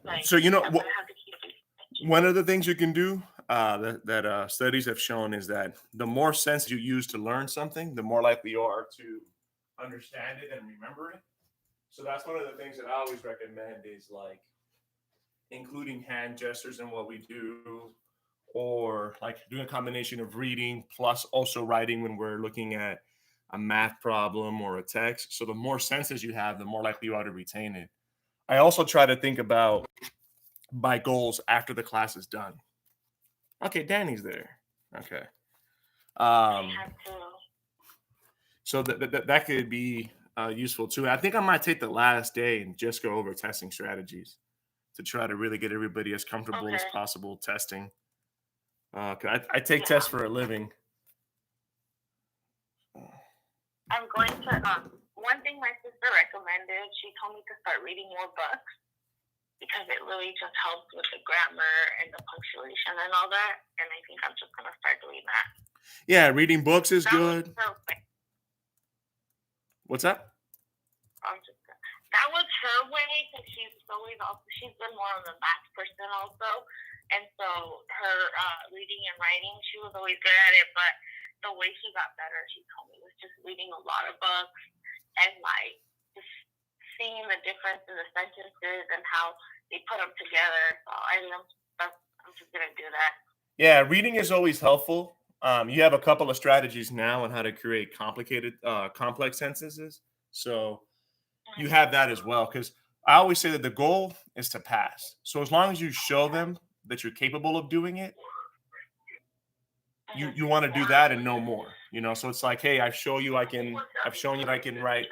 Like, So you know I'm what? gonna have to keep it. One of the things you can do that studies have shown is that the more senses you use to learn something, the more likely you are to understand it and remember it. So that's one of the things that I always recommend is like including hand gestures in what we do, or like doing a combination of reading plus also writing when we're looking at a math problem or a text. So the more senses you have, the more likely you are to retain it. I also try to think about my goals after the class is done. Okay, Danny's there. Okay. I Um, have to. so that could be useful too. I think I might take the last day and just go over testing strategies to try to really get everybody as comfortable as Okay. possible testing. 'Cause I take Yeah. tests for a living. I'm going to. One thing my sister recommended, she told me to start reading more books because it really just helps with the grammar and the punctuation and all that. And I think I'm just gonna start doing that. Yeah, reading books is That was good. her way. What's that? That was her way because she's been more of a math person also, and so her reading and writing, she was always good at it. But the way she got better, she told me, was just reading a lot of books and like just seeing the difference in the sentences and how they put them together. So I'm just gonna do that. Yeah, reading is always helpful. You have a couple of strategies now on how to create complex sentences. So you have that as well. Because I always say that the goal is to pass. So as long as you show them that you're capable of doing it, you want to do that and no more. You know, so it's like, hey, I've shown you I can write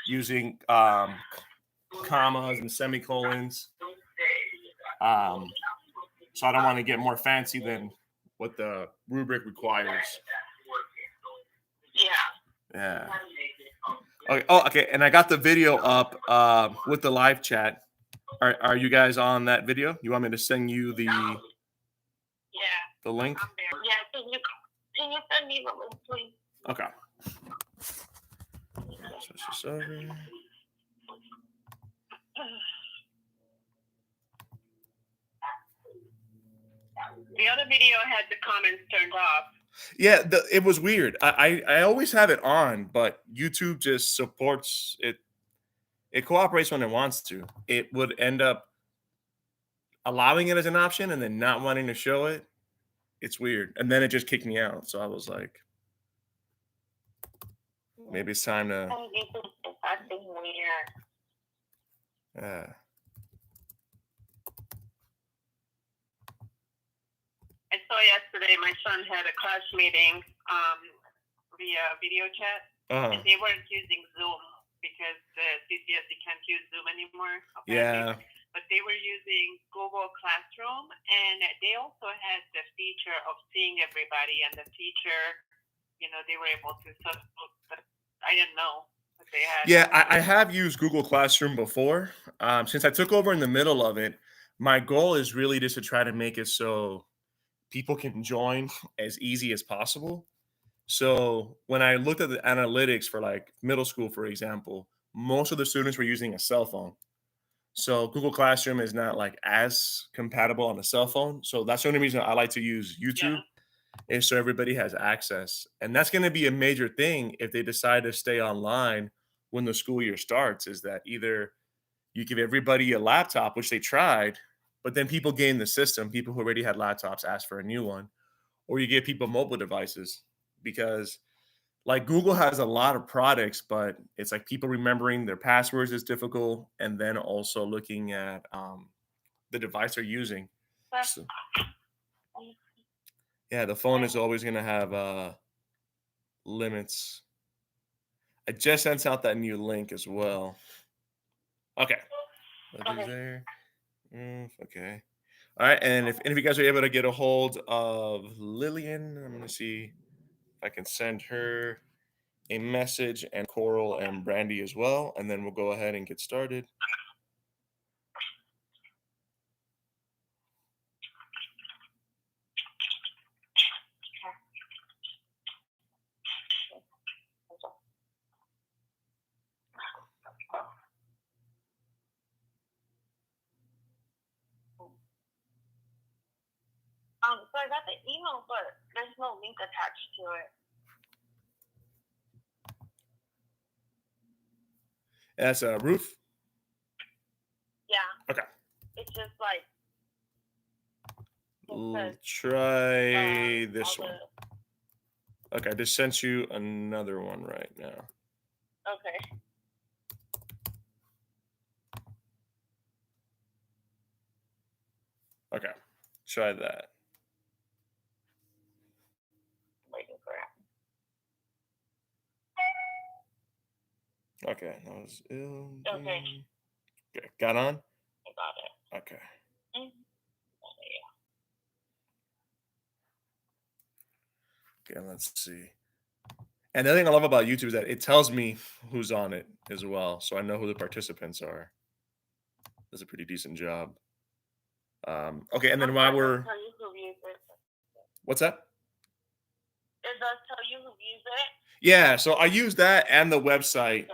using commas and semicolons. So I don't want to get more fancy than what the rubric requires. Yeah. Yeah. Okay. Oh, okay. And I got the video up with the live chat. Are you guys on that video? You want me to send you the Yeah. link? I'm there. Yeah. Can you send me the link, please? Okay. Switch this over. The other video had the comments turned off. Yeah, it was weird. I always have it on, but YouTube just supports it. It cooperates when it wants to. It would end up allowing it as an option and then not wanting to show it. It's weird. And then it just kicked me out. So I was like, maybe it's time to. YouTube is acting weird. I saw yesterday my son had a class meeting via video chat, and they weren't using Zoom because the CCSE can't use Zoom anymore. Yeah. But they were using Google Classroom, and they also had the feature of seeing everybody, and the teacher, they were able to I didn't know that they had. Yeah, I have used Google Classroom before. Since I took over in the middle of it, my goal is really just to try to make it so people can join as easy as possible. So when I looked at the analytics for like middle school, for example, most of the students were using a cell phone. So Google Classroom is not like as compatible on a cell phone. So that's the only reason I like to use YouTube, is so everybody has access. And that's going to be a major thing if they decide to stay online when the school year starts, is that either you give everybody a laptop, which they tried, but then people game the system. People who already had laptops ask for a new one, or you give people mobile devices, because like Google has a lot of products, but it's like people remembering their passwords is difficult, and then also looking at the device they're using. So, yeah, the phone is always going to have limits. I just sent out that new link as well. Okay. There. Okay. All right. And if any of you guys are able to get a hold of Lillian, I'm going to see if I can send her a message, and Coral and Brandy as well. And then we'll go ahead and get started. So I got the email, but there's no link attached to it. That's Ruth? Yeah. Okay. It's just like... Try this one. Okay, I just sent you another one right now. Okay. Okay, try that. Waiting for it. Okay, that was ill. Okay. Okay, got on? I got it. Okay. Okay, let's see. And the thing I love about YouTube is that it tells me who's on it as well, so I know who the participants are. Does a pretty decent job. Okay, and then while we're... Tell you who views it. What's that? It does tell you who views it? Yeah, so I use that and the website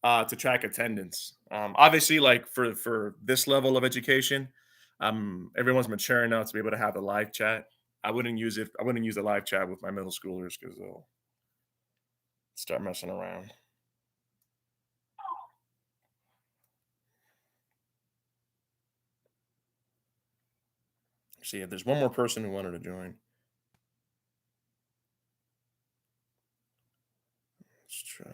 to track attendance. Obviously, like for this level of education, everyone's mature enough to be able to have the live chat. I wouldn't use the live chat with my middle schoolers because they'll start messing around. See if there's one more person who wanted to join. Let's try.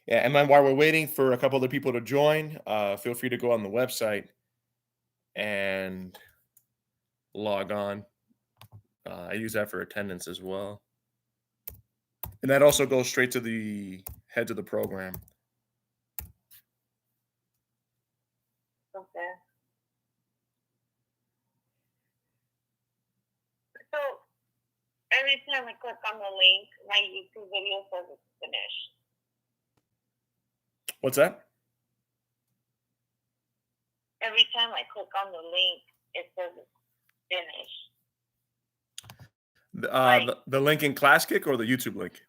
Yeah, and then while we're waiting for a couple other people to join, feel free to go on the website and log on. I use that for attendance as well. And that also goes straight to the heads of the program. Okay. So every time I click on the link, my YouTube video says it's finished. What's that? Every time I click on the link, it says it's finished. The link in ClassKick or the YouTube link?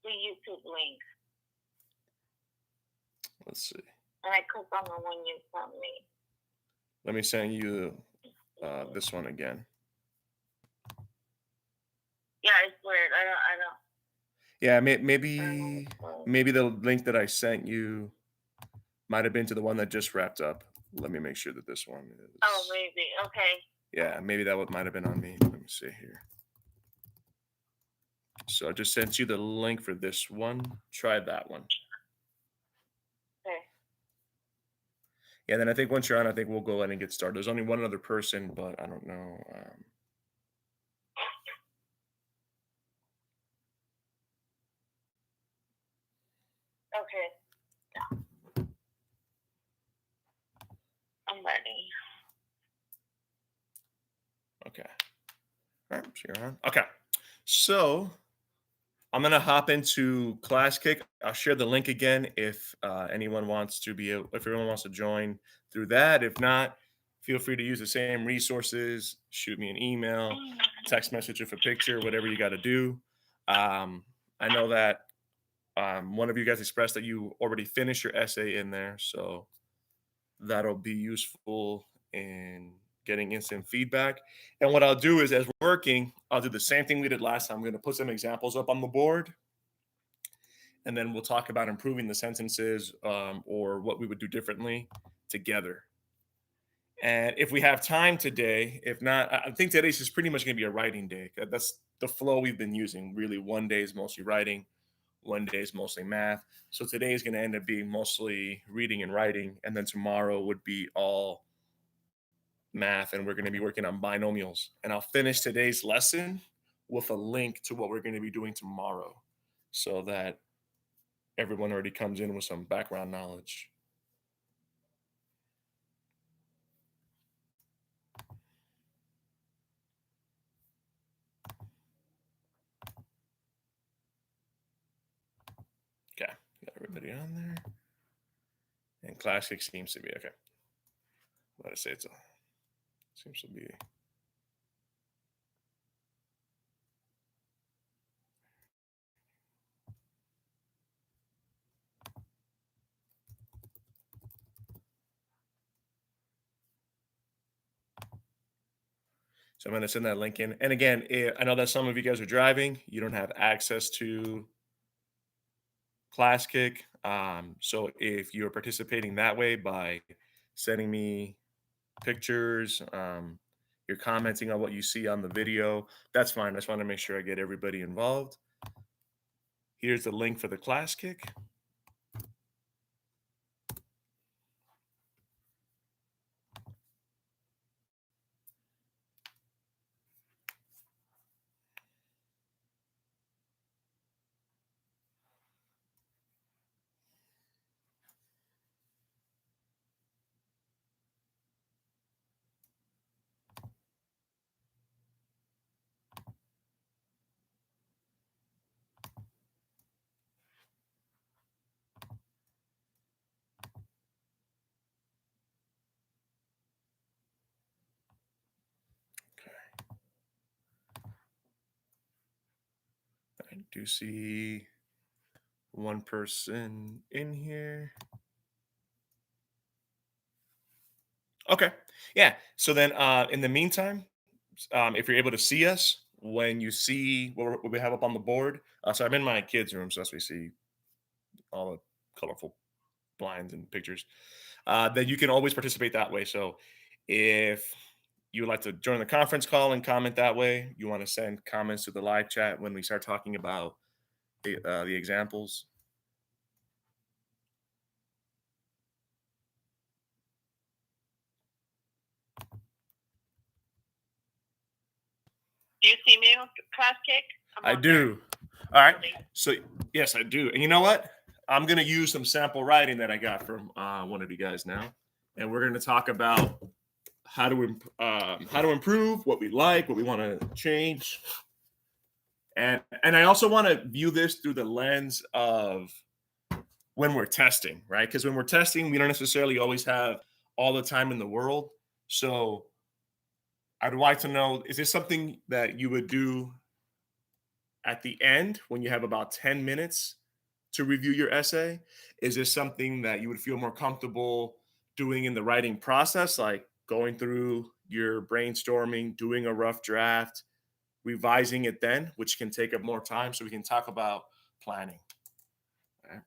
The YouTube link. Let's see. And I click on the one you sent me. Let me send you this one again. Yeah, it's weird. I don't. Yeah, maybe the link that I sent you might have been to the one that just wrapped up. Let me make sure that this one is. Oh, maybe. Okay. Yeah, maybe that one might have been on me. Let me see here. So I just sent you the link for this one. Try that one. Okay. Yeah, then I think once you're on, I think we'll go ahead and get started. There's only one other person, but I don't know. Okay. Yeah. I'm ready. Okay. All right, so you're on. Okay. So I'm gonna hop into ClassKick. I'll share the link again if anyone wants to if everyone wants to join through that. If not, feel free to use the same resources. Shoot me an email, text message with a picture, whatever you got to do. I know that one of you guys expressed that you already finished your essay in there, so that'll be useful in getting instant feedback. And what I'll do is, as we're working, I'll do the same thing we did last time. I'm going to put some examples up on the board, and then we'll talk about improving the sentences or what we would do differently together. And if we have time today, if not, I think today's just pretty much going to be a writing day. That's the flow we've been using. Really, one day is mostly writing, one day is mostly math. So today is going to end up being mostly reading and writing, and then tomorrow would be all math, and we're going to be working on binomials. And I'll finish today's lesson with a link to what we're going to be doing tomorrow, so that everyone already comes in with some background knowledge. Okay, got everybody on there. And ClassKick seems to be okay. Let us say seems to be. So I'm going to send that link in. And again, I know that some of you guys are driving. You don't have access to ClassKick. So if you're participating that way by sending me pictures, you're commenting on what you see on the video, that's fine. I just want to make sure I get everybody involved. Here's the link for the ClassKick. I do see one person in here. Okay. Yeah. So then in the meantime, if you're able to see us when you see what we have up on the board. So I'm in my kids' room, so that's why we see all the colorful blinds and pictures. Then you can always participate that way. So if you would like to join the conference call and comment that way, you want to send comments to the live chat when we start talking about the examples. Do you see me on Class Kick? I do. All right. So yes, I do. And you know what? I'm gonna use some sample writing that I got from one of you guys now, and we're gonna talk about how to improve, what we like, what we want to change, and I also want to view this through the lens of when we're testing, right? Because when we're testing, we don't necessarily always have all the time in the world. So I'd like to know: is this something that you would do at the end when you have about 10 minutes to review your essay? Is this something that you would feel more comfortable doing in the writing process, like going through your brainstorming, doing a rough draft, revising it then, which can take up more time so we can talk about planning? Okay.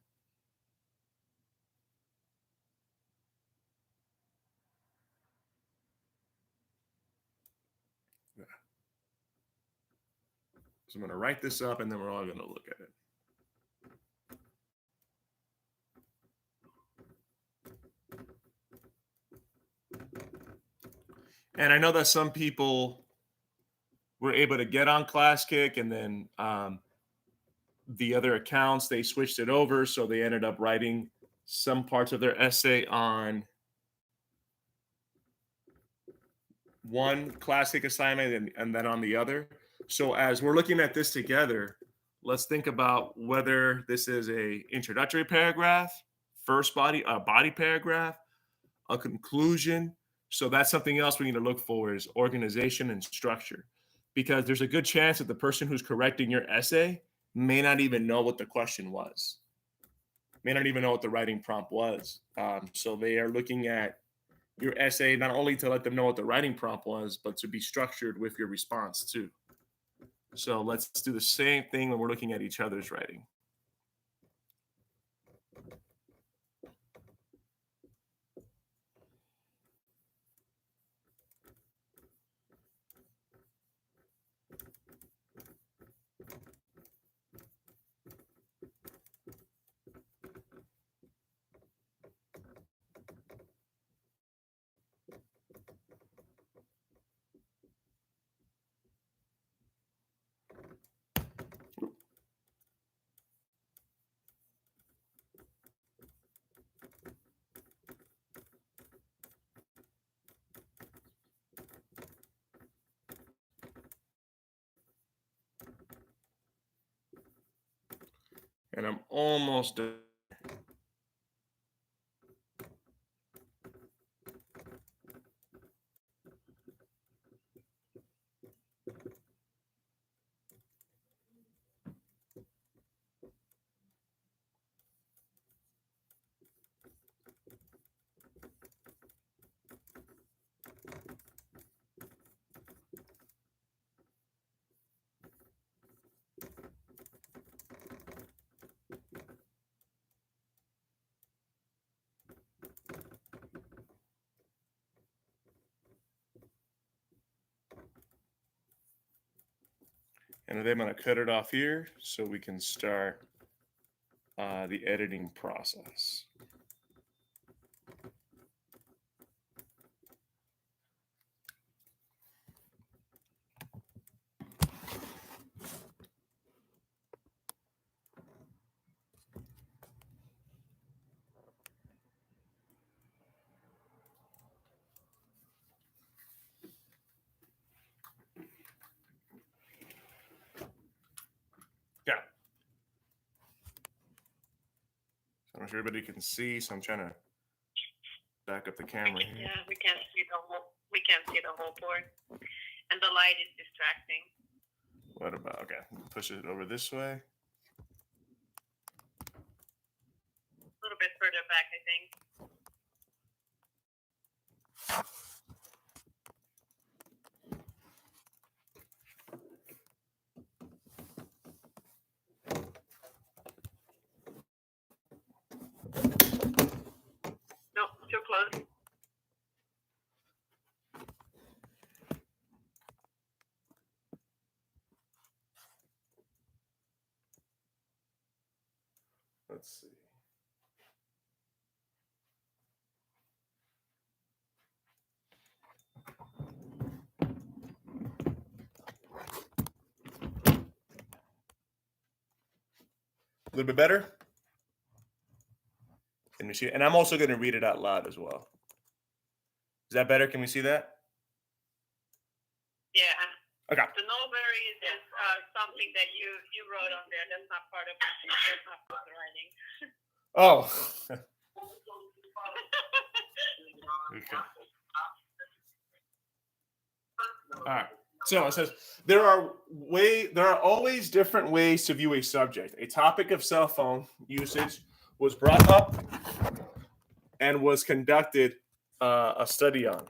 So I'm going to write this up and then we're all going to look at it. And I know that some people were able to get on ClassKick and then the other accounts, they switched it over. So they ended up writing some parts of their essay on one classic assignment and then on the other. So as we're looking at this together, let's think about whether this is a introductory paragraph, first body paragraph, a conclusion. So that's something else we need to look for is organization and structure. Because there's a good chance that the person who's correcting your essay may not even know what the question was, may not even know what the writing prompt was. So they are looking at your essay not only to let them know what the writing prompt was, but to be structured with your response too. So let's do the same thing when we're looking at each other's writing. And I'm almost done. And then I'm going to cut it off here so we can start the editing process. Yeah. So I'm sure everybody can see, so I'm trying to back up the camera here. Yeah, we can't see the whole board, and the light is distracting. What about, okay, push it over this way. A little bit further back, I think. No, too close. Let's see. A little bit better? Can we see it? And I'm also going to read it out loud as well. Is that better? Can we see that? Yeah. Okay. The Nulberries is something that you wrote on there. That's not part of the writing. Oh. Okay. All right. So it says there are always different ways to view a subject. A topic of cell phone usage was brought up and was conducted a study on.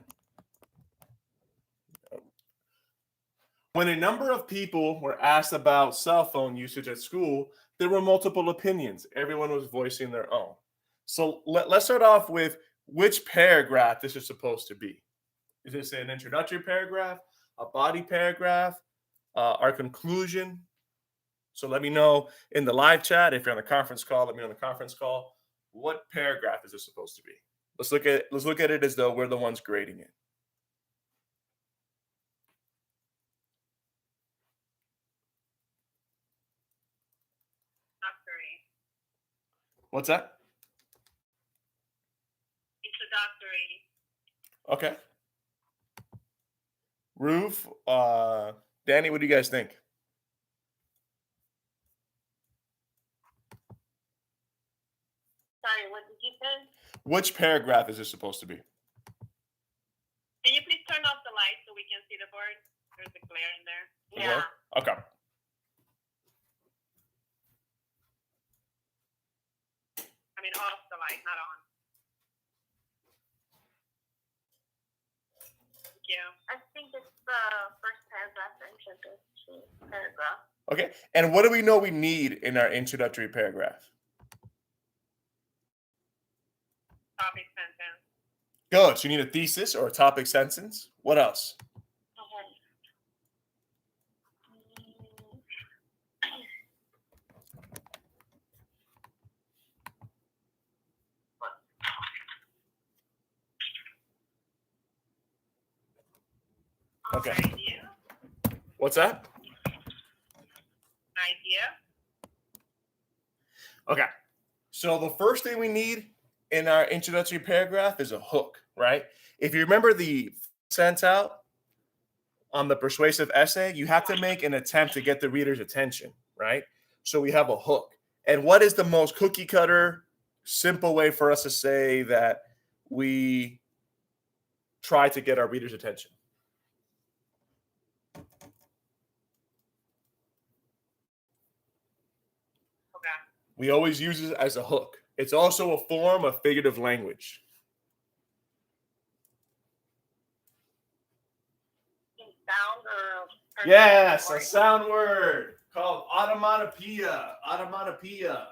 When a number of people were asked about cell phone usage at school, there were multiple opinions. Everyone was voicing their own. So let's start off with which paragraph this is supposed to be. Is this an introductory paragraph, a body paragraph, our conclusion? So let me know in the live chat. If you're on the conference call, let me know on the conference call. What paragraph is this supposed to be? Let's look at it as though we're the ones grading it. Introductory. What's that? Introductory. Okay. Roof, Danny, what do you guys think? Sorry, what did you say? Which paragraph is this supposed to be? Can you please turn off the light so we can see the board? There's a glare in there. Yeah. Okay. I mean, off the light, not on. Thank you. I think it's the first paragraph, the introductory paragraph. Okay. And what do we know we need in our introductory paragraph? Topic sentence. Good. So you need a thesis or a topic sentence. What else? Okay. Idea. What's that? Idea. Okay. So the first thing we need in our introductory paragraph is a hook, right? If you remember the sent out on the persuasive essay, you have to make an attempt to get the reader's attention, right? So we have a hook. And what is the most cookie cutter, simple way for us to say that we try to get our reader's attention? We always use it as a hook. It's also a form of figurative language. Sound or yes, a sound word called automatopoeia. Automatopoeia,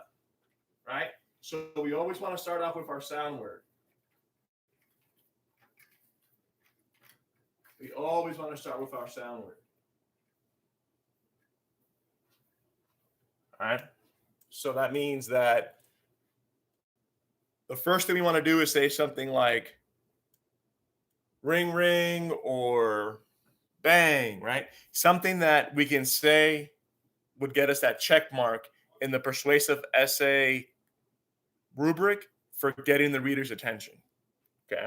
right? So we always want to start off with our sound word. We always want to start with our sound word. All right. So that means that the first thing we want to do is say something like ring, ring, or bang, right? Something that we can say would get us that check mark in the persuasive essay rubric for getting the reader's attention. Okay.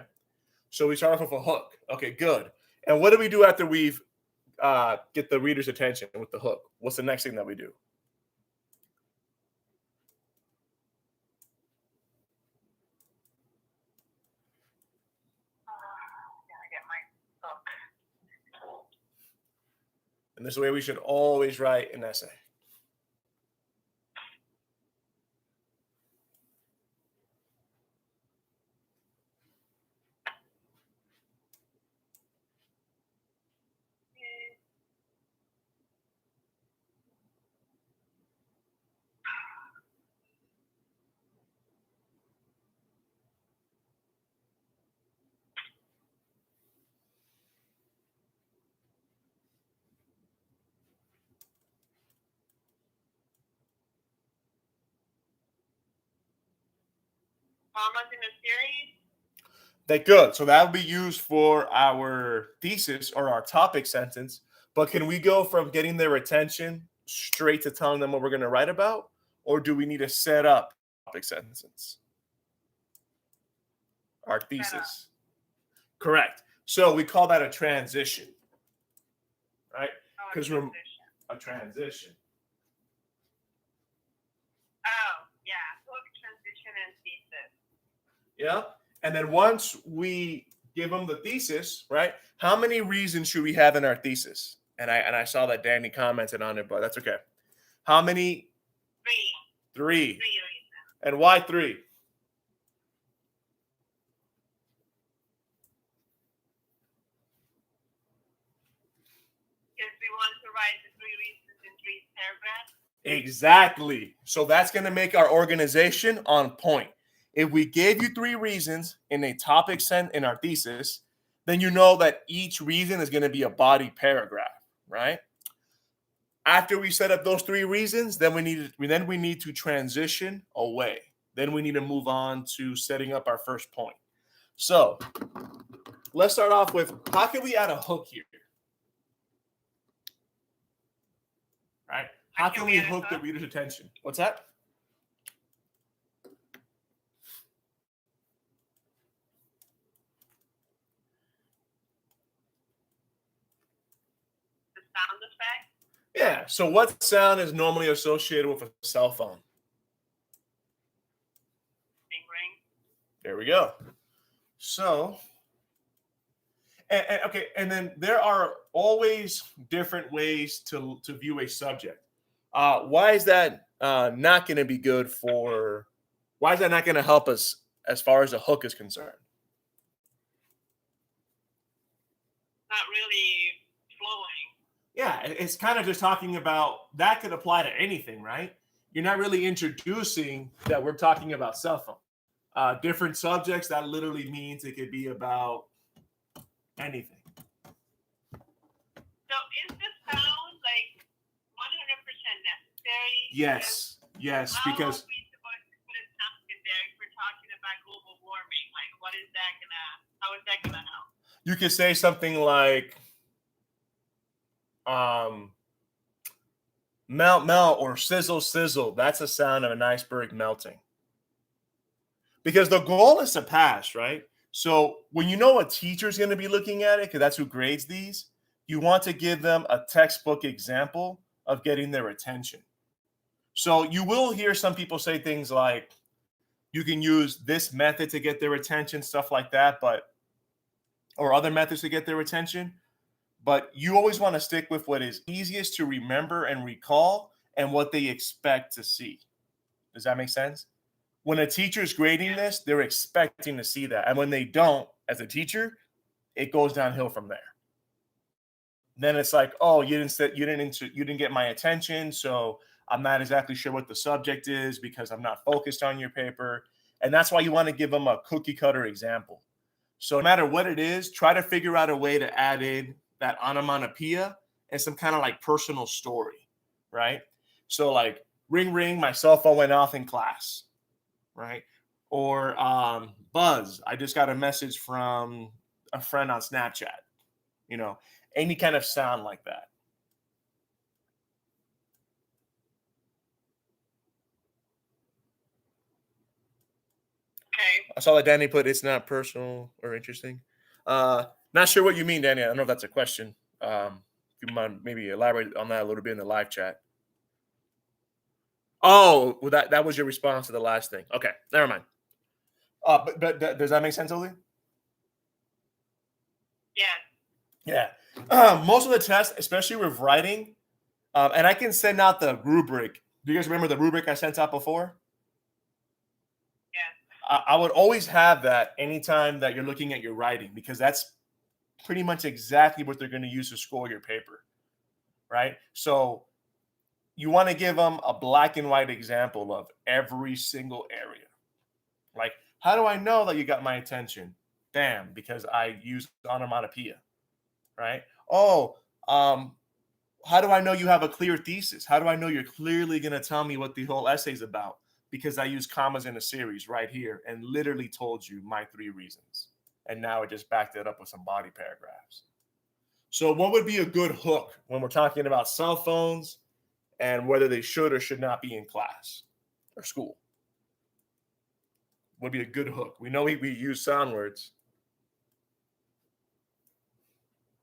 So we start off with a hook. Okay, good. And what do we do after we've get the reader's attention with the hook? What's the next thing that we do? I get my book. And this is the way we should always write an essay. Commas in a series. That good. So that will be used for our thesis or our topic sentence. But can we go from getting their attention straight to telling them what we're going to write about? Or do we need to set up topic sentence? Our thesis. Correct. So we call that a transition. Right? Because we're a transition. Oh, yeah. Hook, transition, and thesis. Yeah. And then once we give them the thesis, right? How many reasons should we have in our thesis? And I saw that Danny commented on it, but that's okay. How many? Three. 3. Reasons. And why 3? Because we want to write the 3 reasons in 3 paragraphs. Exactly. So that's going to make our organization on point. If we gave you 3 reasons in a topic sent in our thesis, then you know that each reason is going to be a body paragraph, right? After we set up those 3 reasons, then we need to transition away. Then we need to move on to setting up our first point. So let's start off with, how can we add a hook here? Right? How can we hook the reader's attention? What's that? The sound effect. Yeah. So what sound is normally associated with a cell phone? Ring, ring. There we go. So, okay, and then there are always different ways to view a subject. Why is that not going to be good for? Why is that not going to help us as far as a hook is concerned? Not really flowing. Yeah, it's kind of just talking about, that could apply to anything, right? You're not really introducing that we're talking about cell phone. Different subjects, that literally means it could be about anything. So is the sound like 100% necessary? Yes, because how are we supposed to put a sound in there if we're talking about global warming? Like, how is that gonna help? you could say something like melt, melt, or sizzle, sizzle. That's a sound of an iceberg melting. Because the goal is to pass, right? So when you know a teacher is going to be looking at it, because that's who grades these, you want to give them a textbook example of getting their attention. So you will hear some people say things like, you can use this method to get their attention, stuff like that, or other methods to get their attention. But you always want to stick with what is easiest to remember and recall and what they expect to see. Does that make sense? When a teacher is grading this, they're expecting to see that. And when they don't, as a teacher, it goes downhill from there. Then it's like, oh, you didn't get my attention, so I'm not exactly sure what the subject is because I'm not focused on your paper. And that's why you want to give them a cookie cutter example. So no matter what it is, try to figure out a way to add in that onomatopoeia and some kind of like personal story, right? So like ring, ring, my cell phone went off in class, right? Or buzz, I just got a message from a friend on Snapchat, you know, any kind of sound like that. Okay. I saw that Danny put it's not personal or interesting. Not sure what you mean, Danny. I don't know if that's a question. If you mind maybe elaborate on that a little bit in the live chat. Oh, well, that was your response to the last thing. Okay, never mind. But does that make sense, Oli? Yeah. Yeah. Most of the tests, especially with writing, and I can send out the rubric. Do you guys remember the rubric I sent out before? Yeah. I would always have that anytime that you're looking at your writing because that's pretty much exactly what they're going to use to score your paper, right? So you want to give them a black and white example of every single area. Like, how do I know that you got my attention? Bam, because I used onomatopoeia, right? Oh, how do I know you have a clear thesis? How do I know you're clearly going to tell me what the whole essay is about? Because I use commas in a series right here and literally told you my 3 reasons. And now I just backed it up with some body paragraphs. So, what would be a good hook when we're talking about cell phones and whether they should or should not be in class or school? Would be a good hook. We know we use sound words.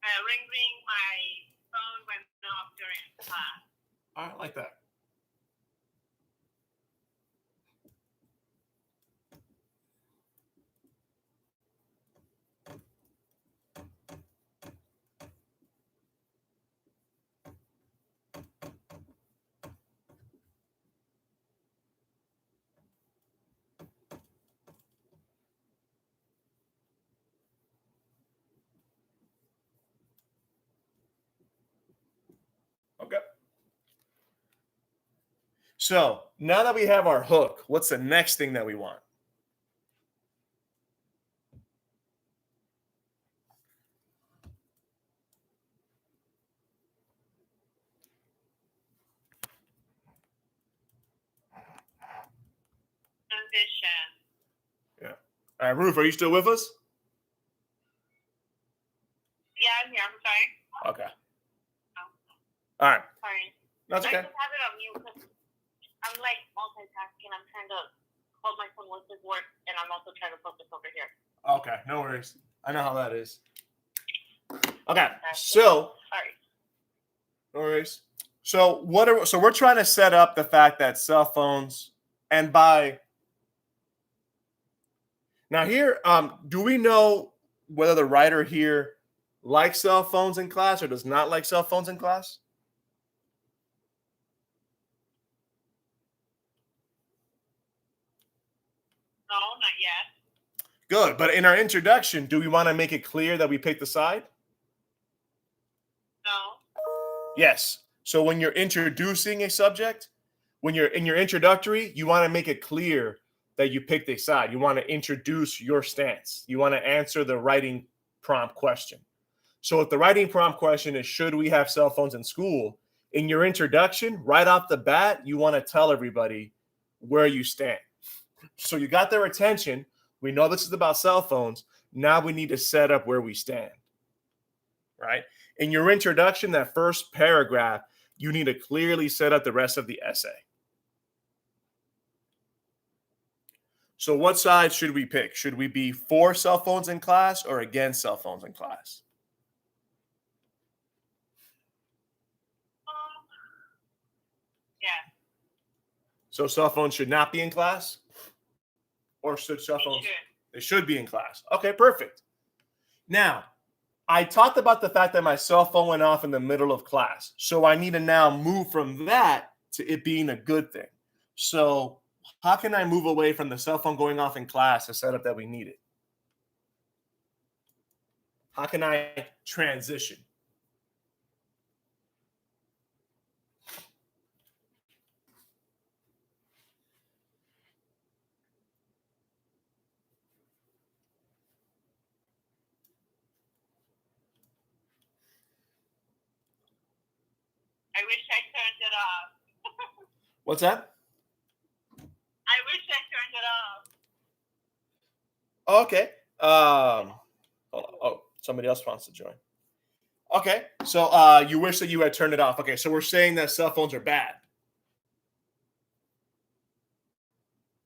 Ring, ring, my phone went off during class. I like that. Okay. So now that we have our hook, what's the next thing that we want? Transition. Yeah. All right, Ruth, are you still with us? Yeah, I'm here. I'm sorry. Okay. All right. Sorry. That's okay. I just have it on mute because I'm like multitasking. I'm trying to hold my phone with his work, and I'm also trying to focus over here. Okay, no worries. I know how that is. Okay, so Sorry. no worries. So we're trying to set up the fact that cell phones and by now here, do we know whether the writer here likes cell phones in class or does not like cell phones in class? No, not yet. Good, but in our introduction, do we want to make it clear that we picked the side? No. Yes. So when you're introducing a subject, when you're in your introductory, you want to make it clear that you picked a side. You want to introduce your stance. You want to answer the writing prompt question. So if the writing prompt question is, should we have cell phones in school? In your introduction, right off the bat, you want to tell everybody where you stand. So you got their attention. We know this is about cell phones. Now we need to set up where we stand, right? In your introduction, that first paragraph, you need to clearly set up the rest of the essay. So what side should we pick? Should we be for cell phones in class or against cell phones in class? Yeah. So cell phones should not be in class? Or should cell phones? They should be in class. Okay, perfect. Now, I talked about the fact that my cell phone went off in the middle of class. So I need to now move from that to it being a good thing. So how can I move away from the cell phone going off in class to set up that we need it? How can I transition? I wish I turned it off. What's that? I wish I turned it off. Oh, okay. Hold on. Oh, somebody else wants to join. Okay. So you wish that you had turned it off. Okay. So we're saying that cell phones are bad.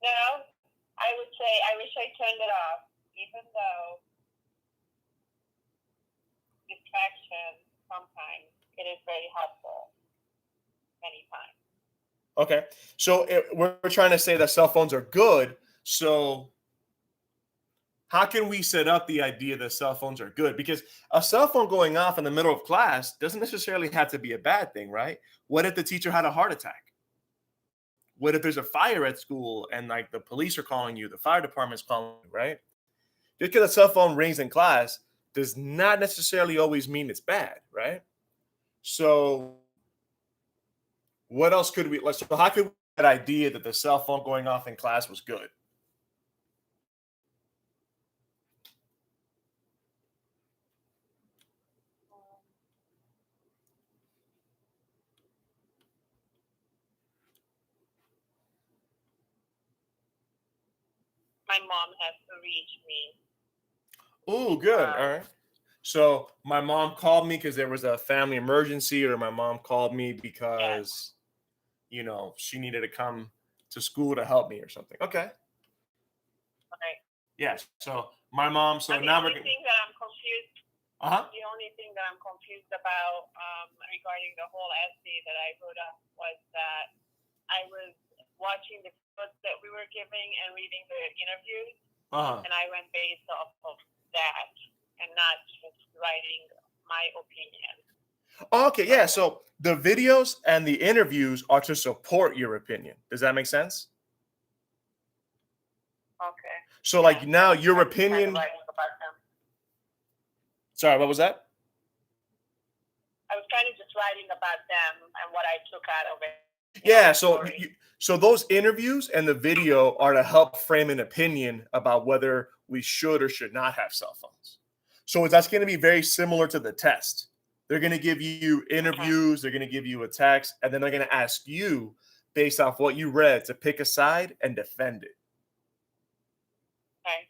No, I would say I wish I turned it off, even though distraction sometimes it is very helpful. Many times. Okay. So we're trying to say that cell phones are good. So how can we set up the idea that cell phones are good? Because a cell phone going off in the middle of class doesn't necessarily have to be a bad thing, right? What if the teacher had a heart attack? What if there's a fire at school and like the police are calling you, the fire department's calling you, right? Just because a cell phone rings in class does not necessarily always mean it's bad, right? So what else could we let's so how could we get that idea that the cell phone going off in class was good? My mom has to reach me. Oh, good. All right. So my mom called me because there was a family emergency, or my mom called me because she needed to come to school to help me or something. Okay. Right. Yes. So my mom. So the now only we're gonna. thing that I'm confused. The only thing that I'm confused about regarding the whole essay that I wrote up was that I was watching the books that we were giving and reading the interviews, and I went based off of that and not just writing my opinion. Okay. Yeah. So the videos and the interviews are to support your opinion. Does that make sense? Okay. So like now your Kind opinion. of writing about them. Sorry, what was that? I was kind of just writing about them and what I took out of it. Yeah, so those interviews and the video are to help frame an opinion about whether we should or should not have cell phones. So that's going to be very similar to the test. They're going to give you interviews, they're going to give you a text, and then they're going to ask you based off what you read to pick a side and defend it. Okay.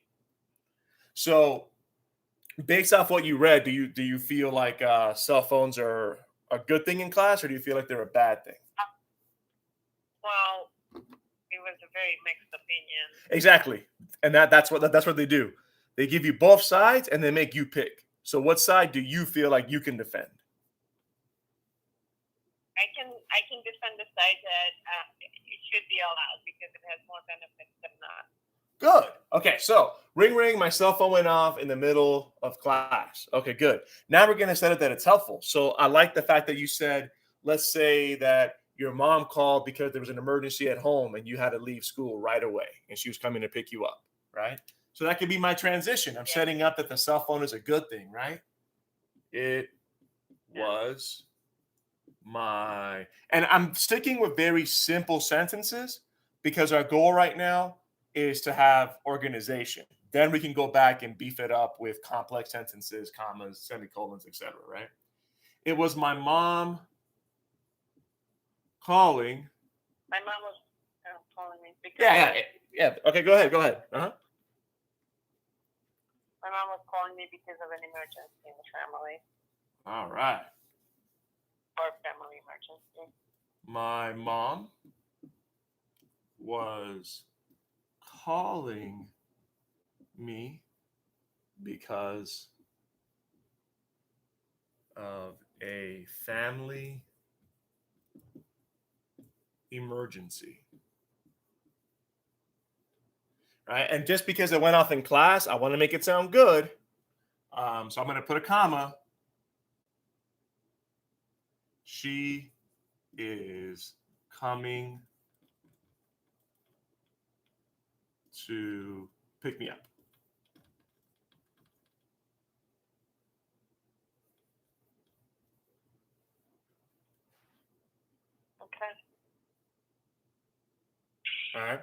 So based off what you read, do you feel like cell phones are a good thing in class, or do you feel like they're a bad thing? Well, it was a very mixed opinion. Exactly, and that's what they do. They give you both sides and they make you pick. So, what side do you feel like you can defend? I can defend the side that it should be allowed because it has more benefits than not. Good. Okay, so ring ring, my cell phone went off in the middle of class. Okay, good. Now we're gonna set it that it's helpful. So I like the fact that you said, let's say that your mom called because there was an emergency at home and you had to leave school right away and she was coming to pick you up, right? So that could be my transition. I'm setting up that the cell phone is a good thing, right? It was my, and I'm sticking with very simple sentences because our goal right now is to have organization. Then we can go back and beef it up with complex sentences, commas, semicolons, etc. Right? It was my mom calling. My mom was calling me. Yeah. Okay, go ahead. My mom was calling me because of an emergency in the family. All right. Or family emergency. My mom was calling me because of a family emergency. Right? And just because it went off in class, I want to make it sound good. So I'm going to put a comma. She is coming to pick me up. Okay. All right.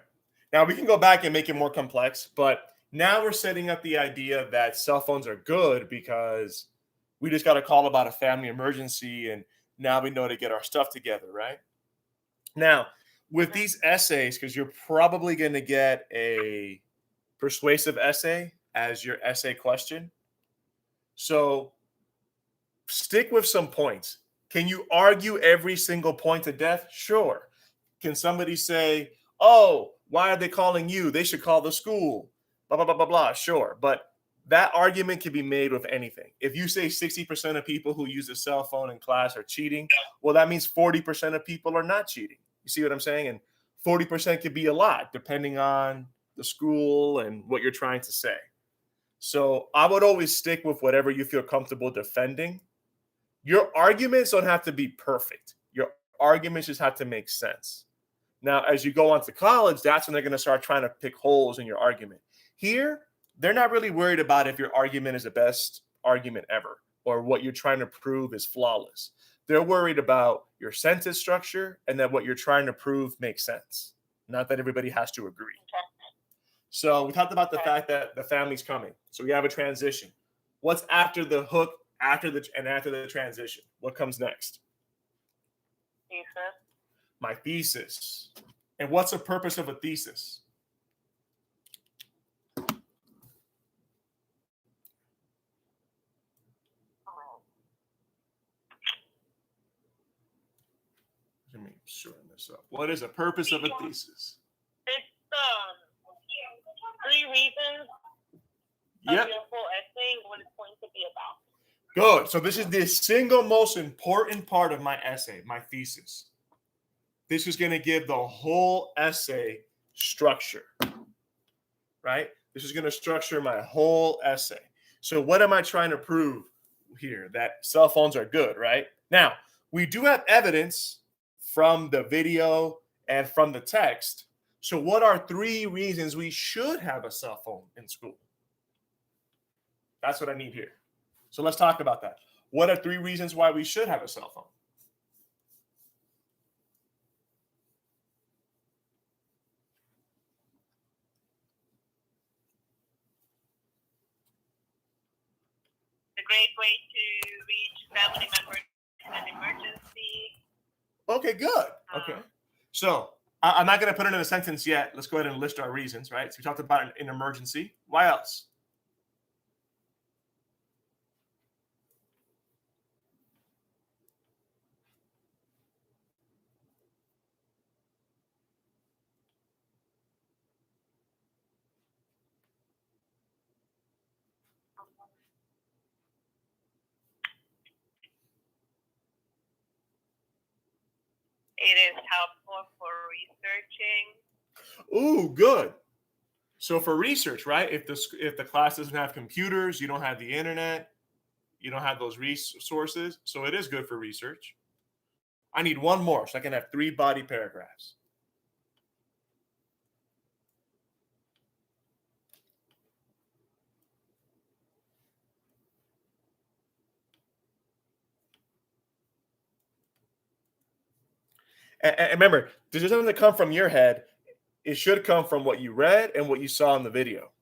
Now we can go back and make it more complex, but now we're setting up the idea that cell phones are good because we just got a call about a family emergency and now we know to get our stuff together, right? Now, with these essays, because you're probably going to get a persuasive essay as your essay question. So stick with some points. Can you argue every single point to death? Sure. Can somebody say, oh, why are they calling you? They should call the school. Blah, blah, blah, blah, blah. Sure. But that argument can be made with anything. If you say 60% of people who use a cell phone in class are cheating, well, that means 40% of people are not cheating. You see what I'm saying? And 40% could be a lot depending on the school and what you're trying to say. So I would always stick with whatever you feel comfortable defending. Your arguments don't have to be perfect. Your arguments just have to make sense. Now, as you go on to college, that's when they're going to start trying to pick holes in your argument. Here, they're not really worried about if your argument is the best argument ever or what you're trying to prove is flawless. They're worried about your sentence structure and that what you're trying to prove makes sense. Not that everybody has to agree. So we talked about the fact that the family's coming. So we have a transition. What's after the hook, after the transition? What comes next? Thesis. My thesis. And what's the purpose of a thesis? Let me shorten this up. What is the purpose of a thesis? It's 3 reasons of your full essay, what it's going to be about. Good. So this is the single most important part of my essay, my thesis. This is going to give the whole essay structure, right? This is going to structure my whole essay. So what am I trying to prove here? That cell phones are good, right? Now, we do have evidence from the video and from the text. So what are 3 reasons we should have a cell phone in school? That's what I need here. So let's talk about that. What are 3 reasons why we should have a cell phone? A great way to reach family members in an emergency. Okay, good. Okay. So I'm not going to put it in a sentence yet. Let's go ahead and list our reasons, right? So we talked about an emergency. Why else? It is helpful for researching. Ooh, good. So for research, right? If the class doesn't have computers, you don't have the internet, you don't have those resources. So it is good for research. I need one more so I can have 3 body paragraphs. And remember, this doesn't come from your head. It should come from what you read and what you saw in the video.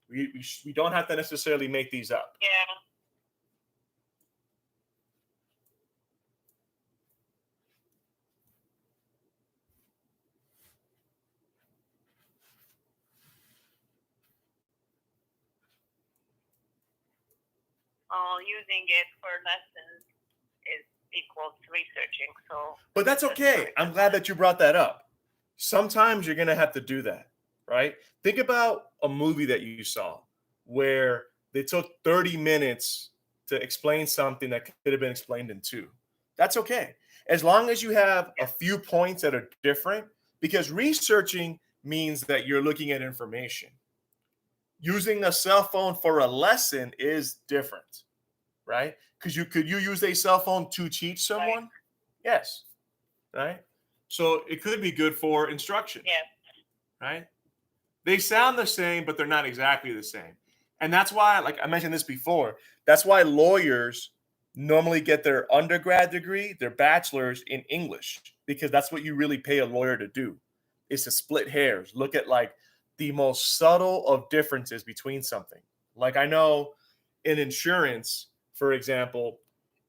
We don't have to necessarily make these up. Yeah. Using it for lessons is equal to researching. So, but that's okay. I'm glad that you brought that up. Sometimes you're going to have to do that, right? Think about a movie that you saw where they took 30 minutes to explain something that could have been explained in 2. That's okay. As long as you have a few points that are different, because researching means that you're looking at information. Using a cell phone for a lesson is different, right? Because could you use a cell phone to teach someone? Right. Yes, right? So it could be good for instruction. Yes. Right? They sound the same, but they're not exactly the same. And that's why, like I mentioned this before, that's why lawyers normally get their undergrad degree, their bachelor's in English, because that's what you really pay a lawyer to do, is to split hairs, look at like the most subtle of differences between something. Like I know in insurance, for example,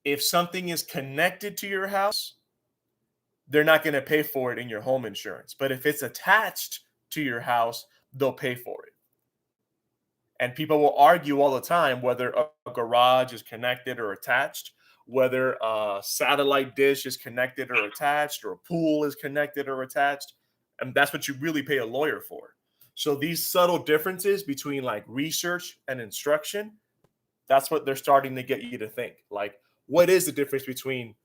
if something is connected to your house, they're not going to pay for it in your home insurance. But if it's attached to your house, they'll pay for it. And people will argue all the time whether a garage is connected or attached, whether a satellite dish is connected or attached, or a pool is connected or attached. And that's what you really pay a lawyer for. So these subtle differences between like research and instruction, that's what they're starting to get you to think. Like, what is the difference between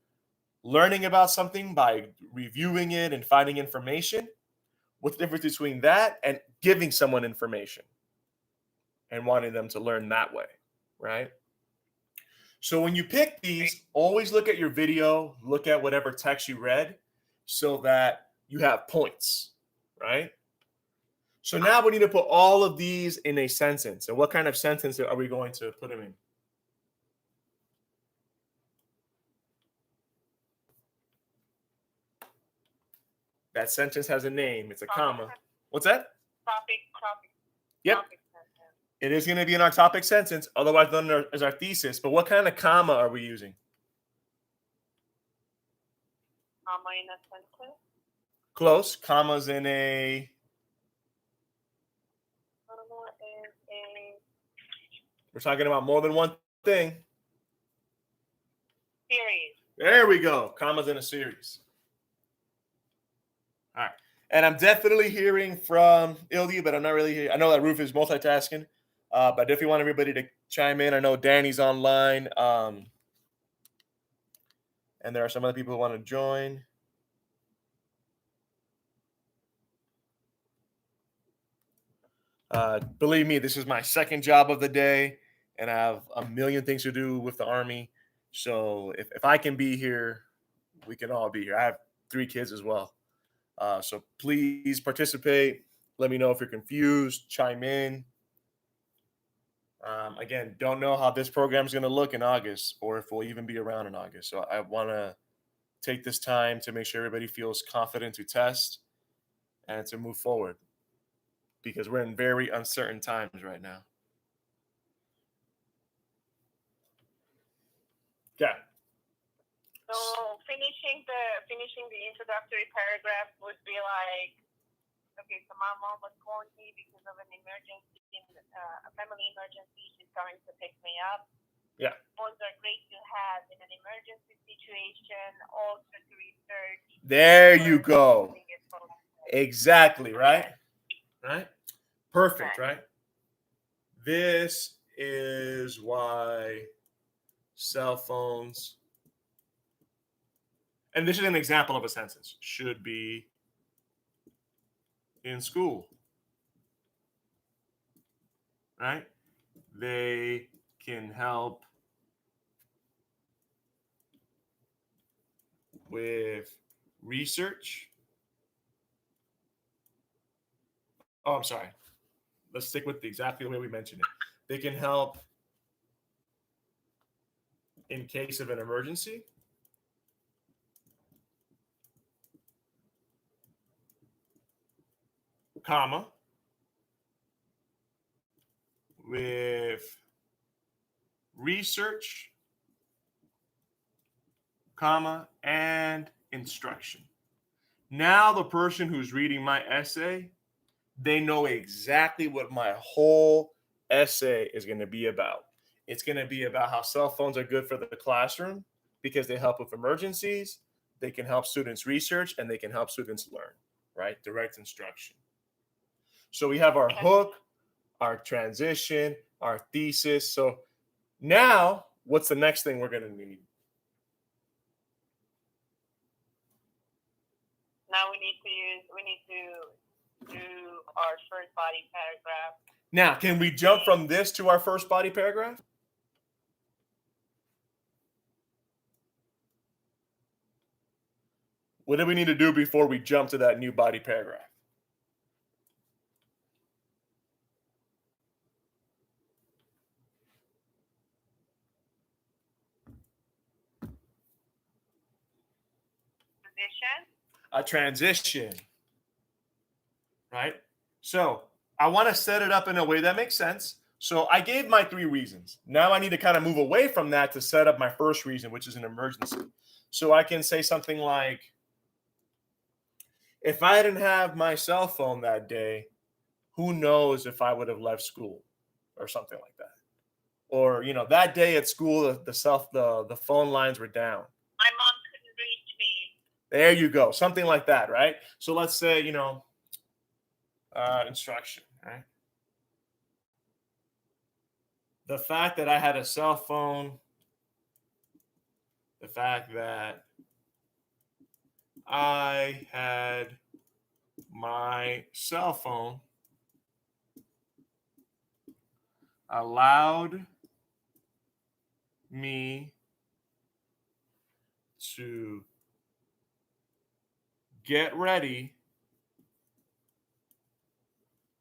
learning about something by reviewing it and finding information? What's the difference between that and giving someone information and wanting them to learn that way, right? So when you pick these, always look at your video, look at whatever text you read so that you have points, right? So now we need to put all of these in a sentence. And what kind of sentence are we going to put them in? That sentence has a name. It's a comma. What's that? Topic. Yep. Topic sentence. It is going to be in our topic sentence, otherwise known as our thesis. But what kind of comma are we using? Comma in a sentence. Close. Commas in a. Comma in a We're talking about more than one thing. series. There we go. Commas in a series. All right. And I'm definitely hearing from Ildi, but I'm not really hearing. I know that Ruf is multitasking, but I definitely want everybody to chime in. I know Danny's online, and there are some other people who want to join. Believe me, this is my second job of the day, and I have a million things to do with the Army. So if I can be here, we can all be here. I have 3 kids as well. So please participate. Let me know if you're confused. Chime in. Again, don't know how this program is going to look in August or if we'll even be around in August. So I want to take this time to make sure everybody feels confident to test and to move forward because we're in very uncertain times right now. Yeah. So finishing the introductory paragraph would be like, okay, so my mom was calling me because of an emergency, a family emergency. She's coming to pick me up. Yeah. Phones are great to have in an emergency situation, also to research. There you go. Exactly, right? Right? Perfect, right? This is why cell phones, and this is an example of a sentence, should be in school, right? They can help with research. Oh, I'm sorry. Let's stick with exactly the way we mentioned it. They can help in case of an emergency. Comma. With research, comma, and instruction. Now the person who's reading my essay, they know exactly what my whole essay is going to be about. It's going to be about how cell phones are good for the classroom because they help with emergencies, they can help students research, and they can help students learn, right? Direct instruction. So we have our hook, our transition, our thesis. So now what's the next thing we're going to need? Now we need to do our first body paragraph. Now, can we jump from this to our first body paragraph? What do we need to do before we jump to that new body paragraph? A transition, right? So I want to set it up in a way that makes sense. So I gave my 3 reasons. Now I need to kind of move away from that to set up my first reason, which is an emergency. So I can say something like, If I didn't have my cell phone that day, who knows if I would have left school or something like that. Or, that day at school, the phone lines were down. My mom couldn't reach me. There you go. Something like that, right? So let's say, instruction, right? The fact that I had a cell phone, the fact that I had my cell phone allowed me to get ready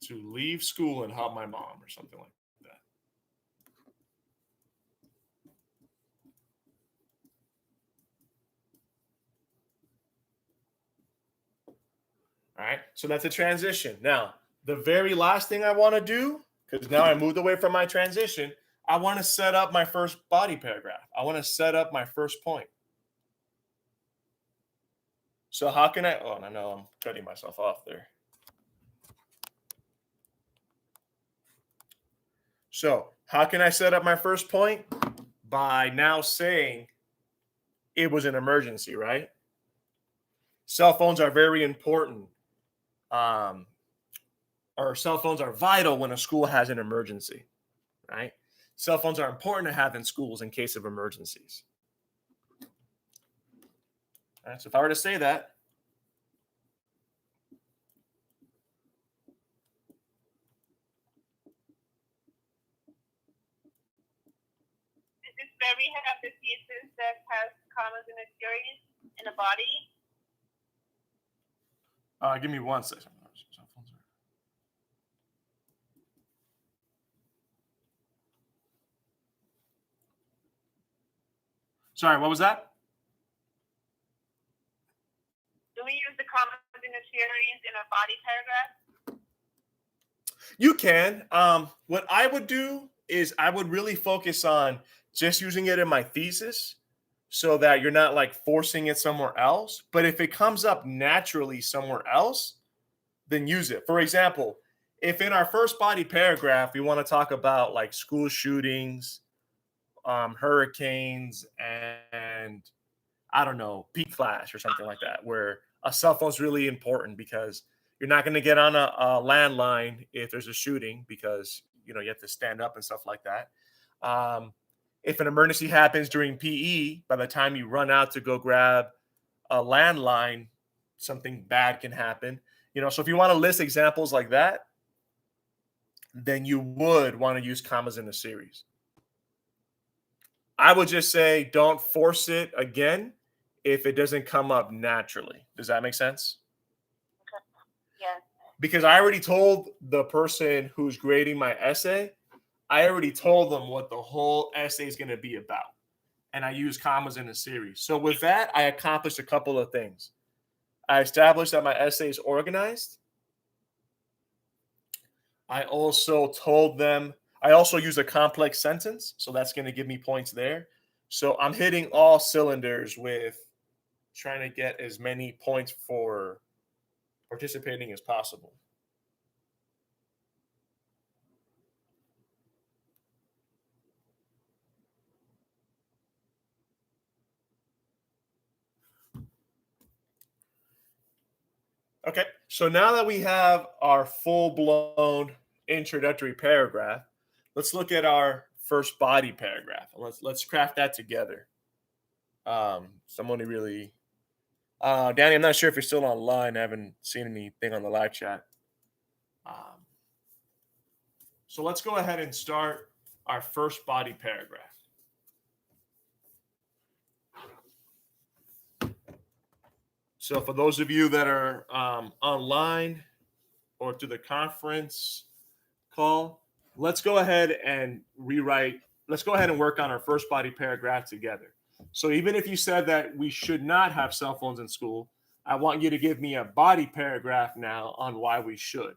to leave school and help my mom or something like that. All right, so that's a transition. Now, the very last thing I want to do, because now I moved away from my transition, I want to set up my first body paragraph. I want to set up my first point. So how can I, oh, I know I'm cutting myself off there. So how can I set up my first point? By now saying it was an emergency, right? Cell phones are very important. Or cell phones are vital when a school has an emergency, right? Cell phones are important to have in schools in case of emergencies. All right, so if I were to say that, Is this where we have the pieces that has commas in a series in a body? give me 1 second. Sorry, what was that? Do we use the commas in a series in a body paragraph? You can. What I would do is I would really focus on just using it in my thesis so that you're not like forcing it somewhere else. But if it comes up naturally somewhere else, then use it. For example, if in our first body paragraph we want to talk about like school shootings, hurricanes, and I don't know, peak flash or something like that, where a cell phone is really important because you're not going to get on a landline if there's a shooting because you have to stand up and stuff like that. If an emergency happens during PE, by the time you run out to go grab a landline, something bad can happen. So if you want to list examples like that, then you would want to use commas in a series. I would just say don't force it again if it doesn't come up naturally. Does that make sense? Okay. Yes. Because I already told the person who's grading my essay, I already told them what the whole essay is going to be about. And I use commas in a series. So with that, I accomplished a couple of things. I established that my essay is organized. I also told them, I also use a complex sentence. So that's going to give me points there. So I'm hitting all cylinders with trying to get as many points for participating as possible. Okay, so now that we have our full-blown introductory paragraph, let's look at our first body paragraph. Let's craft that together. Someone who really, Danny, I'm not sure if you're still online. I haven't seen anything on the live chat. So let's go ahead and start our first body paragraph. So for those of you that are online or through the conference call, let's go ahead and rewrite. Let's go ahead and work on our first body paragraph together. So even if you said that we should not have cell phones in school, I want you to give me a body paragraph now on why we should.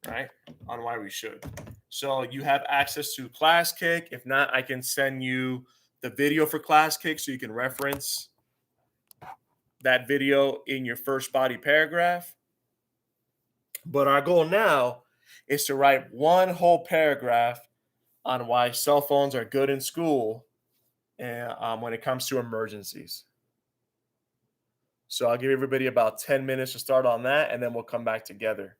Right? On why we should. So you have access to ClassKick. If not, I can send you the video for ClassKick so you can reference that video in your first body paragraph. But our goal now is to write one whole paragraph on why cell phones are good in school and when it comes to emergencies. So I'll give everybody about 10 minutes to start on that, and then we'll come back together.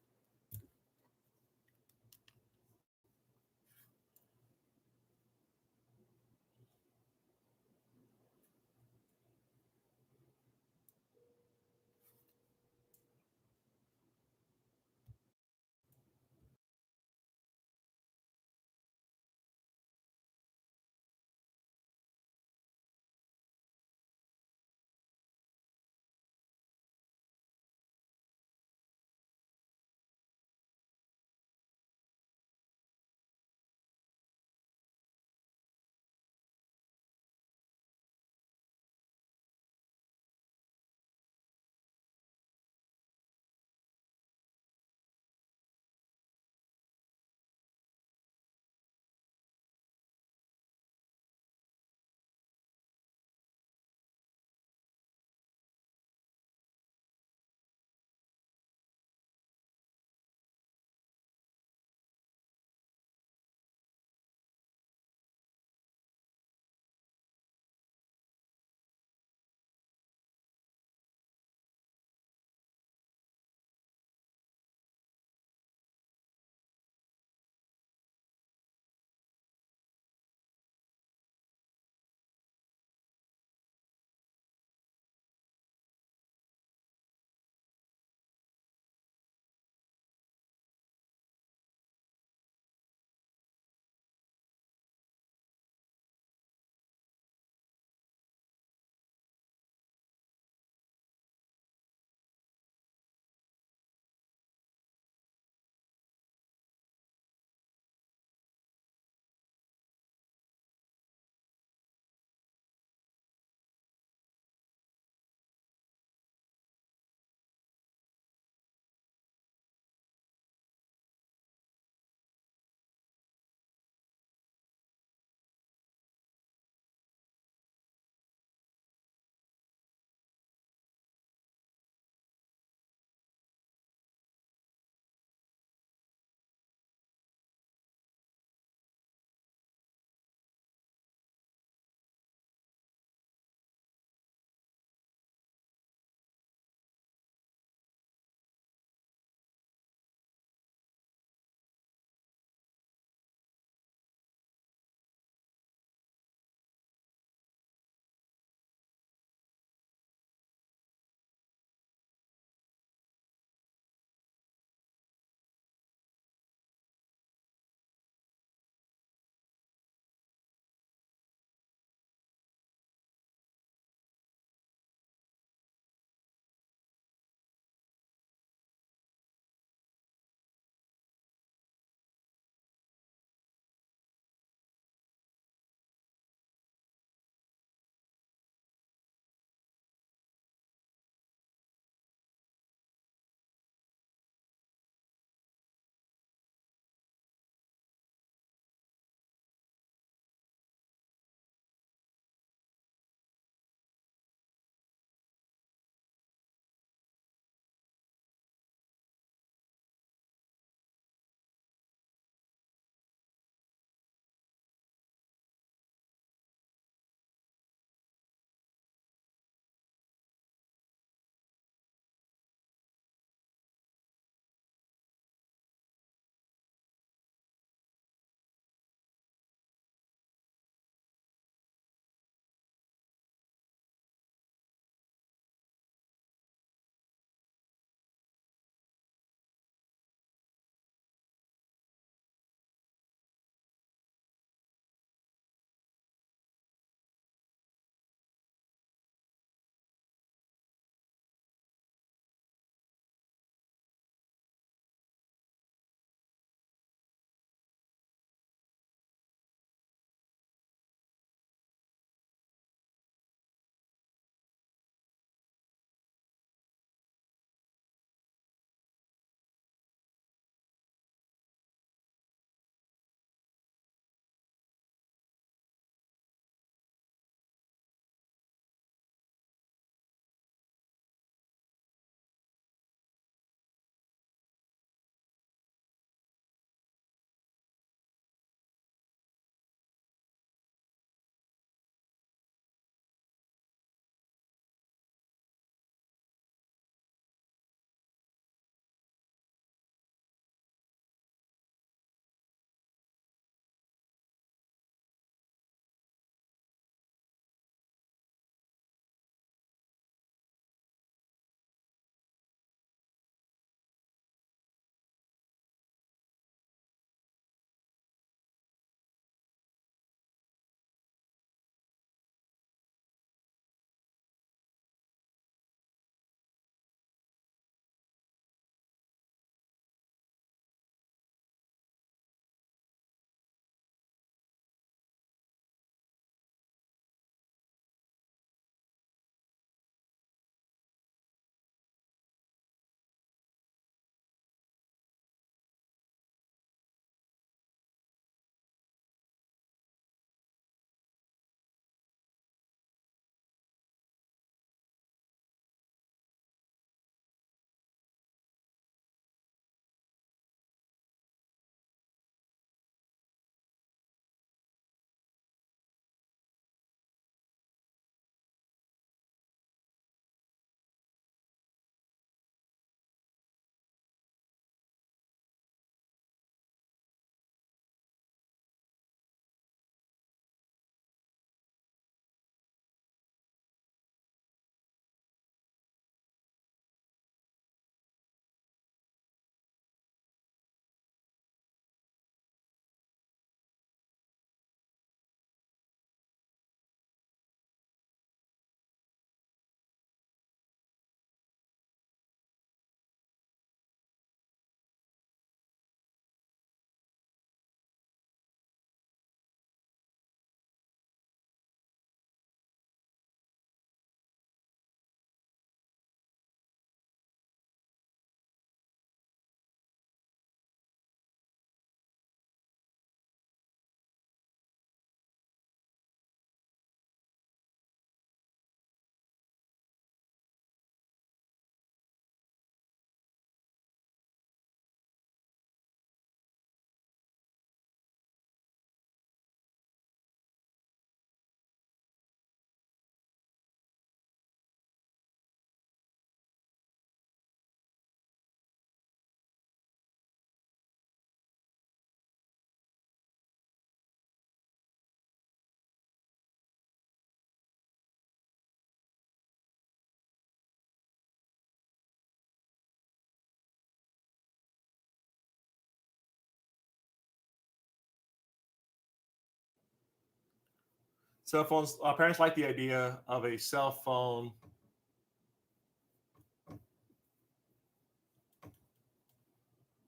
Cell phones. Parents like the idea of a cell phone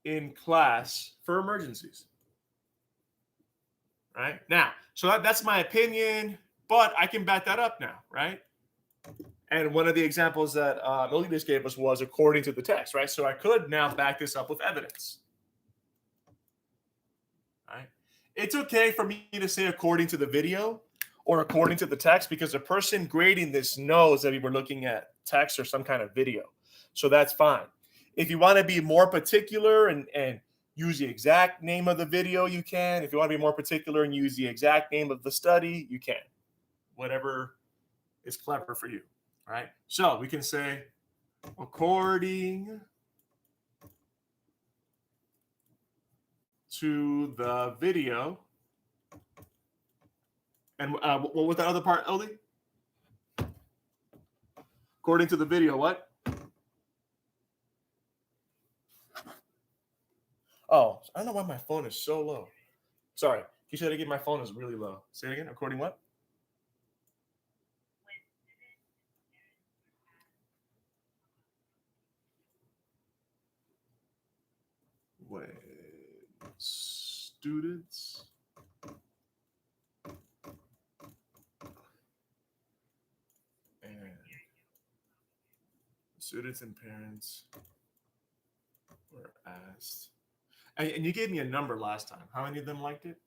in class for emergencies. Right now, so that's my opinion, but I can back that up now, right? And one of the examples that Millie just gave us was according to the text, right? So I could now back this up with evidence, right? It's okay for me to say according to the video or according to the text because the person grading this knows that we were looking at text or some kind of video. So that's fine. If you want to be more particular and use the exact name of the video, you can. If you want to be more particular and use the exact name of the study, you can. Whatever is clever for you, right? So we can say according to the video. And what was that other part, Ellie? According to the video, what? Oh, I don't know why my phone is so low. Sorry. Can you say that again? My phone is really low. Say it again. According what? When students and parents were asked. And you gave me a number last time. How many of them liked it?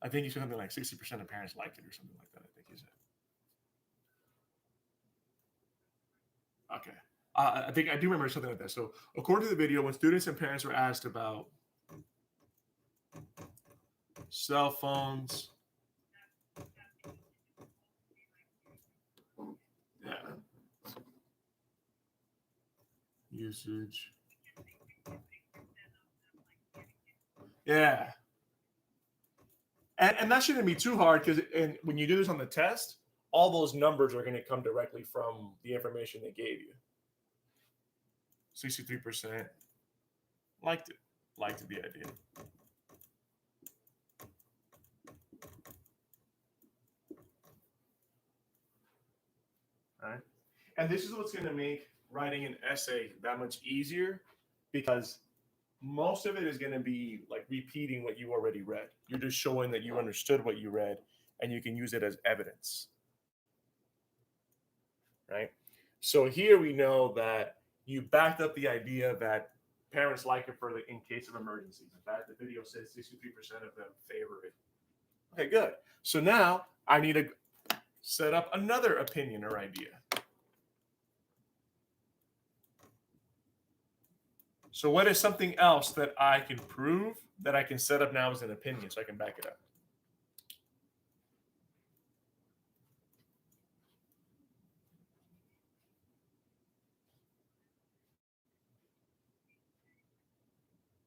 I think you said something like 60% of parents liked it or something like that. I think you said. Okay. I think I do remember something like that. So, according to the video, when students and parents were asked about cell phones, yeah, usage, yeah, and that shouldn't be too hard because and when you do this on the test, all those numbers are going to come directly from the information they gave you. 63% liked it, liked the idea. All right, and this is what's going to make writing an essay that much easier because most of it is going to be like repeating what you already read. You're just showing that you understood what you read and you can use it as evidence. Right? So here we know that you backed up the idea that parents like it for the in case of emergencies. In fact, the video says 63% of them favor it. Okay, good. So now I need to set up another opinion or idea. So what is something else that I can prove that I can set up now as an opinion so I can back it up?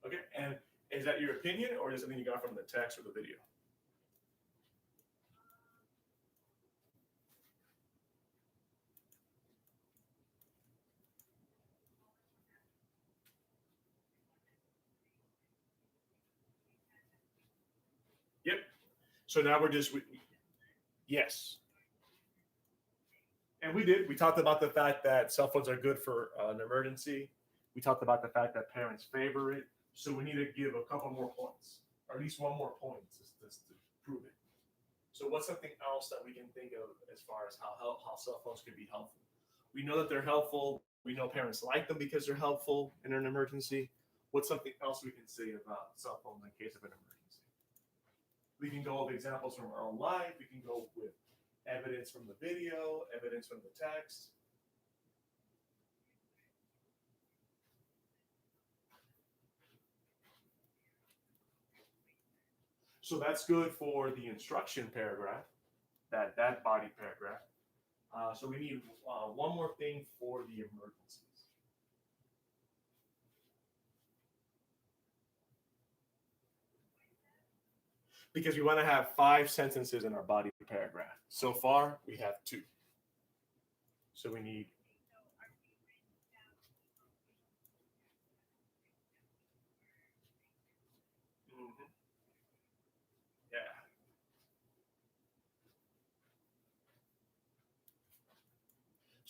Okay, and is that your opinion or is it something you got from the text or the video? Yep. So now we're just, yes. And we did. We talked about the fact that cell phones are good for an emergency. We talked about the fact that parents favor it. So we need to give a couple more points, or at least one more point to prove it. So what's something else that we can think of as far as how cell phones can be helpful? We know that they're helpful. We know parents like them because they're helpful in an emergency. What's something else we can say about cell phones in case of an emergency? We can go with examples from our own life. We can go with evidence from the video, evidence from the text. So that's good for the instruction paragraph, that body paragraph. So we need one more thing for the emergencies. Because we want to have 5 sentences in our body paragraph. So far, we have 2. So we need.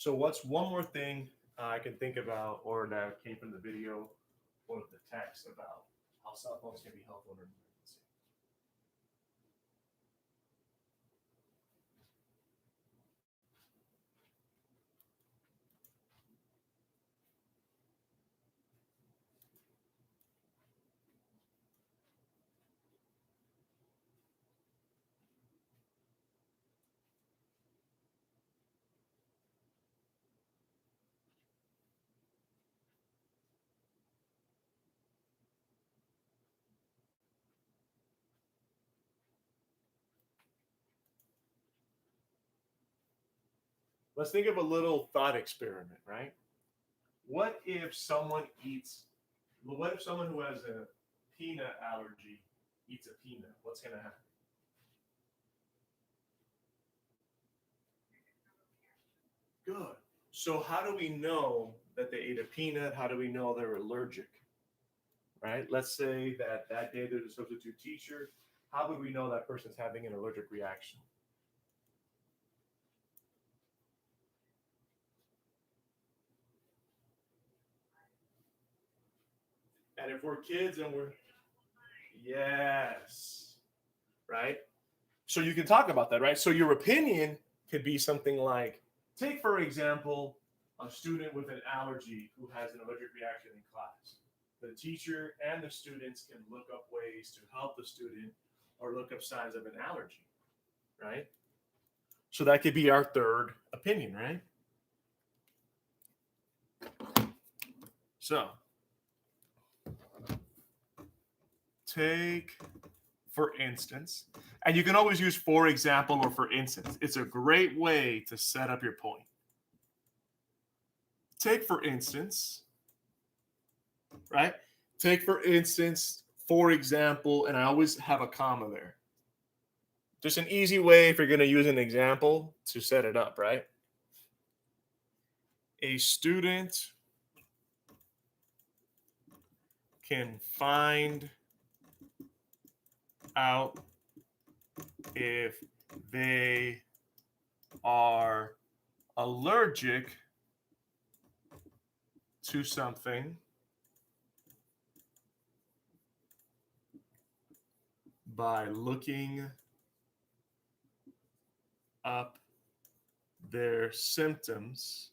So what's one more thing I can think about or that came from the video or the text about how cell phones can be helpful in an emergency? Let's think of a little thought experiment, right? What if someone eats, what if someone who has a peanut allergy eats a peanut? What's going to happen? Good. So, how do we know that they ate a peanut? How do we know they're allergic? Right? Let's say that that day there's a substitute teacher. How would we know that person's having an allergic reaction? And if we're kids and we're, yes, right? So you can talk about that, right? So your opinion could be something like, take for example, a student with an allergy who has an allergic reaction in class. The teacher and the students can look up ways to help the student or look up signs of an allergy, right? So that could be our third opinion, right? So take, for instance, and you can always use for example or for instance. It's a great way to set up your point. Take, for instance, right? Take, for instance, for example, and I always have a comma there. Just an easy way if you're going to use an example to set it up, right? A student can find out if they are allergic to something by looking up their symptoms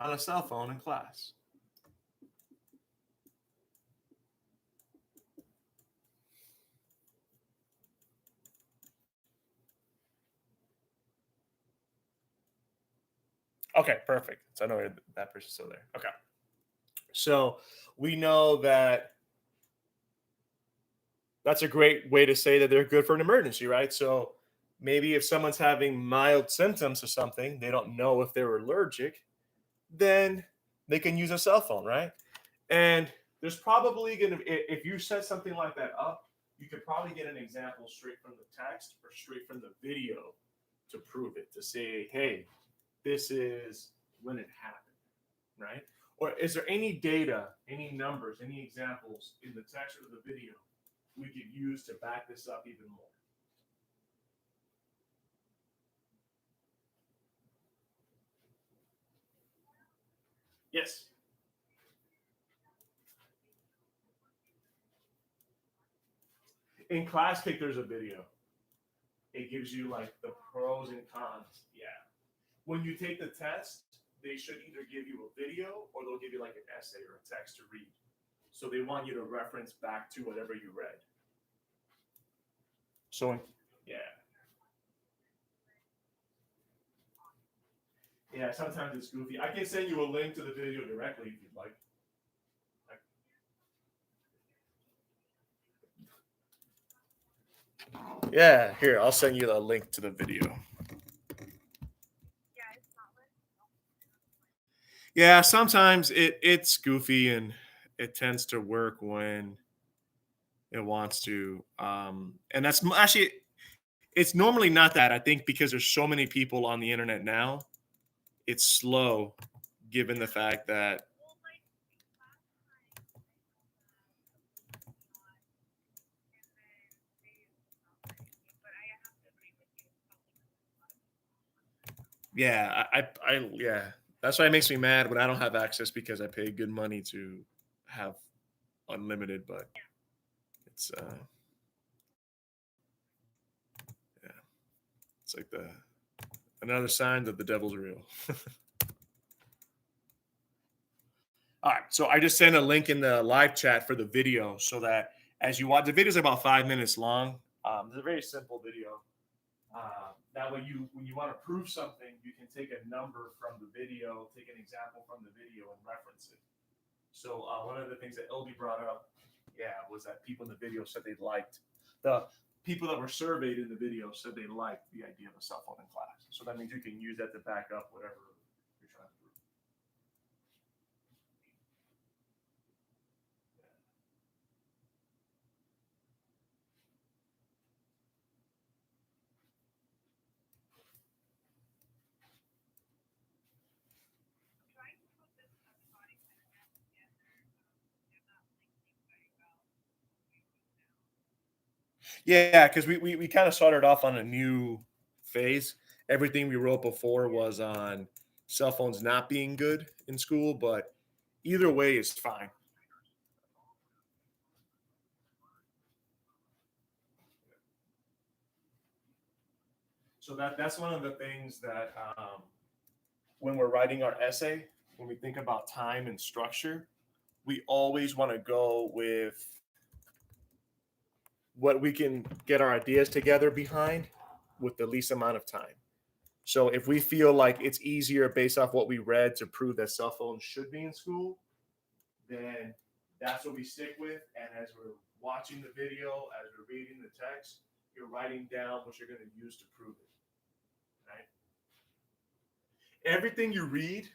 on a cell phone in class. Okay, perfect. So I know that person's still there. Okay. So we know that that's a great way to say that they're good for an emergency, right? So maybe if someone's having mild symptoms of something, they don't know if they're allergic, then they can use a cell phone, right? And there's probably going to, if you set something like that up, you could probably get an example straight from the text or straight from the video to prove it, to say, hey, this is when it happened, right? Or is there any data, any numbers, any examples in the text or the video we could use to back this up even more? Yes. In Class Kick, there's a video. It gives you like the pros and cons. Yeah. When you take the test, they should either give you a video or they'll give you like an essay or a text to read. So they want you to reference back to whatever you read. So, yeah. Yeah, sometimes it's goofy. I can send you a link to the video directly if you'd like. Yeah, here, I'll send you the link to the video. Yeah, sometimes it's goofy and it tends to work when it wants to. And that's actually, it's normally not that. I think because there's so many people on the internet now, it's slow given the fact that. Yeah, yeah. That's why it makes me mad when I don't have access because I pay good money to have unlimited, but it's yeah, it's like the another sign that the devil's real. All right, so I just sent a link in the live chat for the video so that as you watch the video is about 5 minutes long. It's a very simple video. That way, when you want to prove something, you can take a number from the video, take an example from the video, and reference it. So one of the things that LB brought up, yeah, was that people in the video said they liked the people that were surveyed in the video said they liked the idea of a cell phone in class. So that means you can use that to back up whatever you're trying to prove. Yeah, because we kind of started off on a new phase. Everything we wrote before was on cell phones not being good in school, but either way is fine. So that's one of the things that when we're writing our essay, when we think about time and structure, we always want to go with what we can get our ideas together behind with the least amount of time. So if we feel like it's easier based off what we read to prove that cell phones should be in school, then that's what we stick with. And as we're watching the video, as we're reading the text, you're writing down what you're going to use to prove it. Right? Everything you read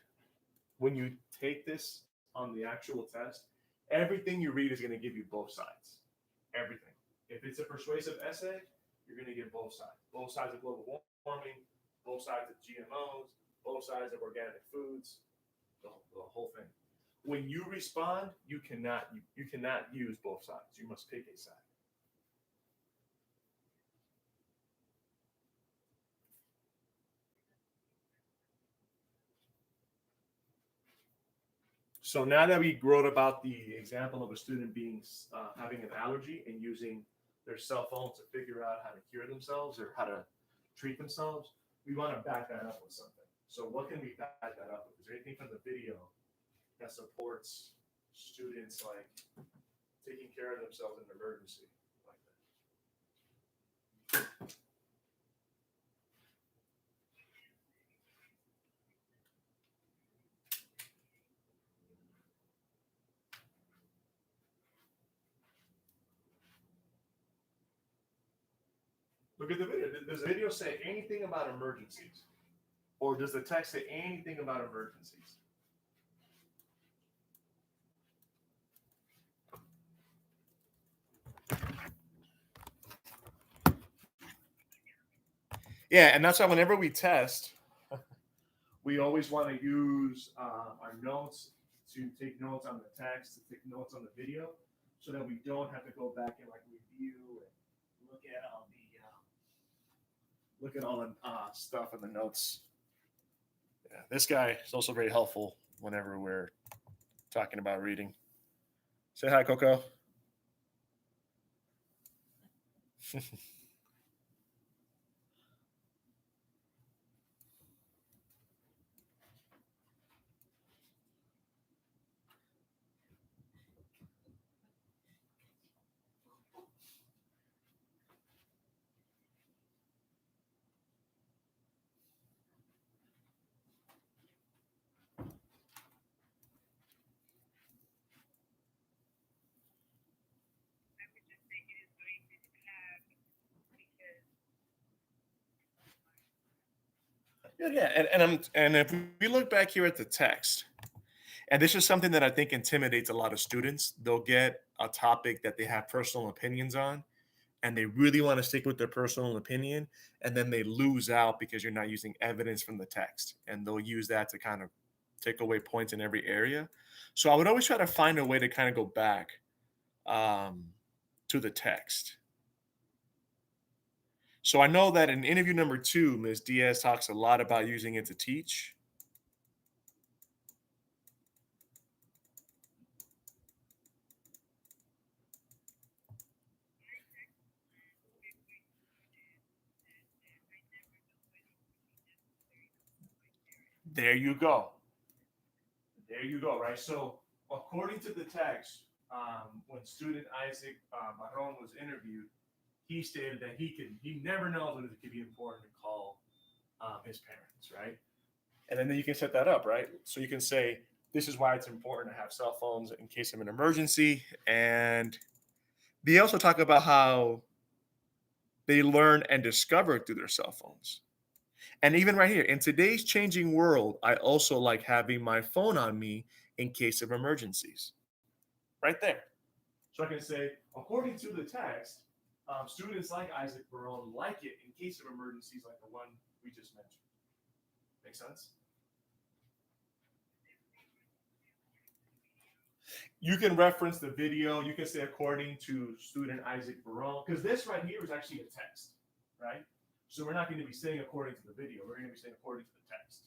when you take this on the actual test, everything you read is going to give you both sides. Everything. If it's a persuasive essay, you're going to get both sides of global warming, both sides of GMOs, both sides of organic foods, the whole thing. When you respond, you cannot use both sides. You must pick a side. So now that we wrote about the example of a student being having an allergy and using their cell phone to figure out how to cure themselves or how to treat themselves, we want to back that up with something. So what can we back that up with? Is there anything from the video that supports students like taking care of themselves in an emergency like that? Look at the video. Does the video say anything about emergencies? Or does the text say anything about emergencies? Yeah, and that's why whenever we test, we always want to use our notes to take notes on the text, to take notes on the video, so that we don't have to go back and like review and look at all the stuff in the notes. Yeah, this guy is also very helpful whenever we're talking about reading. Say hi, Coco. Yeah, and if we look back here at the text, and this is something that I think intimidates a lot of students. They'll get a topic that they have personal opinions on, and they really want to stick with their personal opinion, and then they lose out because you're not using evidence from the text, and they'll use that to kind of take away points in every area. So I would always try to find a way to kind of go back um, to the text. So I know that in interview number 2, Ms. Diaz talks a lot about using it to teach. There you go. There you go, right? So according to the text, when student Isaac Barron was interviewed, he stated that he never knows when it could be important to call his parents, right? And then you can set that up, right? So you can say, this is why it's important to have cell phones in case of an emergency. And they also talk about how they learn and discover through their cell phones. And even right here, in today's changing world, I also like having my phone on me in case of emergencies. Right there. So I can say, according to the text, students like Isaac Barone like it in case of emergencies like the one we just mentioned. Make sense? You can reference the video. You can say according to student Isaac Barone, because this right here is actually a text, right? So we're not going to be saying according to the video. We're going to be saying according to the text.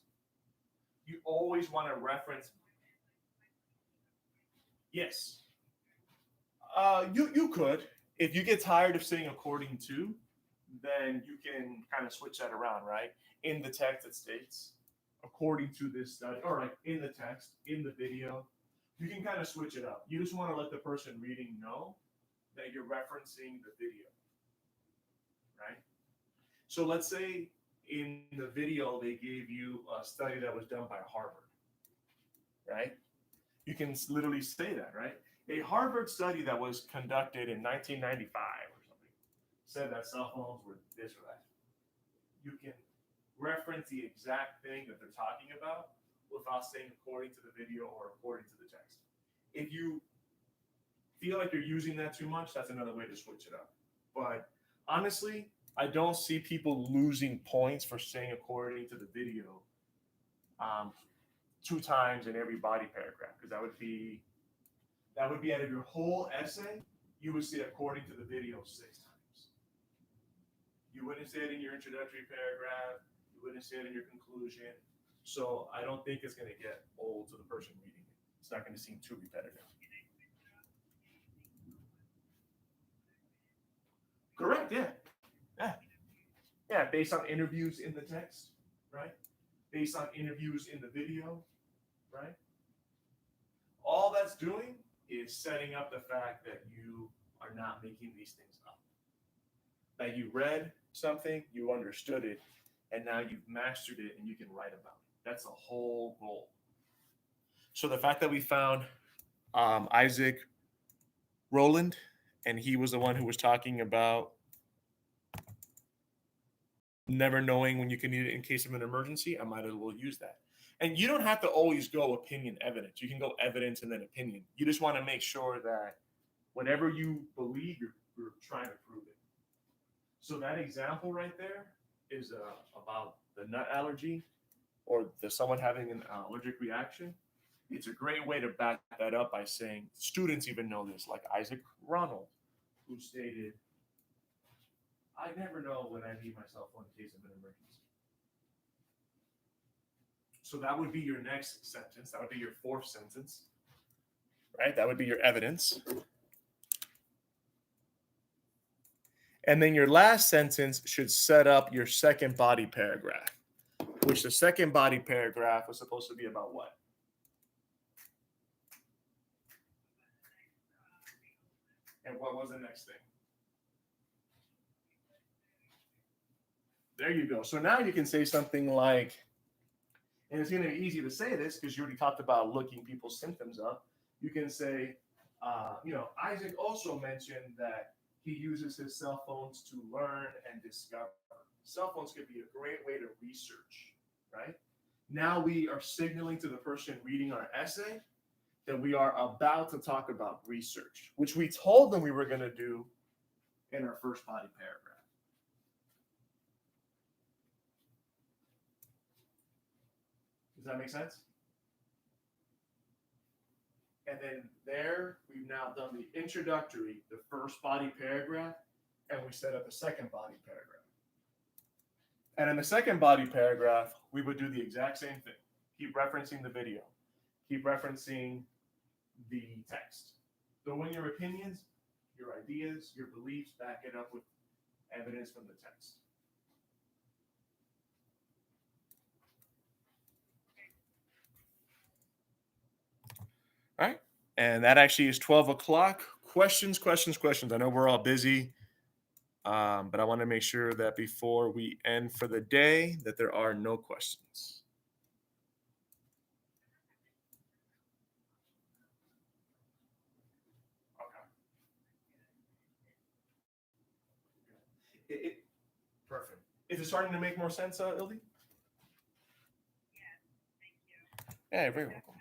You always want to reference. Yes. You could. If you get tired of saying according to, then you can kind of switch that around, right? In the text, it states according to this study, or like in the text, in the video, you can kind of switch it up. You just want to let the person reading know that you're referencing the video, right? So let's say in the video they gave you a study that was done by Harvard, right? You can literally say that, right? A Harvard study that was conducted in 1995 or something said that cell phones were this or that. You can reference the exact thing that they're talking about without saying according to the video or according to the text. If you feel like you're using that too much, that's another way to switch it up. But honestly, I don't see people losing points for saying according to the video um, 2 times in every body paragraph, because that would be out of your whole essay. You would say according to the video 6 times. You wouldn't say it in your introductory paragraph. You wouldn't say it in your conclusion. So I don't think it's going to get old to the person reading it. It's not going to seem too repetitive. Correct. Yeah. Yeah. Yeah. Based on interviews in the text, right? Based on interviews in the video, right? All that's doing is setting up the fact that you are not making these things up. That you read something, you understood it, and now you've mastered it and you can write about it. That's the whole goal. So the fact that we found Isaac Roland, and he was the one who was talking about never knowing when you can need it in case of an emergency, I might as well use that. And you don't have to always go opinion evidence. You can go evidence and then opinion. You just want to make sure that whatever you believe, you're trying to prove it. So that example right there is about the nut allergy or someone having an allergic reaction. It's a great way to back that up by saying students even know this, like Isaac Ronald, who stated, I never know when I need my cell phone in case of an emergency. So that would be your next sentence. That would be your fourth sentence, right? That would be your evidence. And then your last sentence should set up your second body paragraph, which the second body paragraph was supposed to be about what? And what was the next thing? There you go. So now you can say something like, and it's going to be easy to say this because you already talked about looking people's symptoms up. You can say, Isaac also mentioned that he uses his cell phones to learn and discover. Cell phones could be a great way to research, right? Now we are signaling to the person reading our essay that we are about to talk about research, which we told them we were going to do in our first body paragraph. Does that make sense? And then there, we've now done the introductory, the first body paragraph, and we set up the second body paragraph. And in the second body paragraph, we would do the exact same thing. Keep referencing the video. Keep referencing the text. Throw in your opinions, your ideas, your beliefs, back it up with evidence from the text. All right. And that actually is 12 o'clock. Questions, questions, questions. I know we're all busy, but I want to make sure that before we end for the day, that there are no questions. Okay. Perfect. Is it starting to make more sense, Ildi? Yeah, thank you. Yeah, very welcome.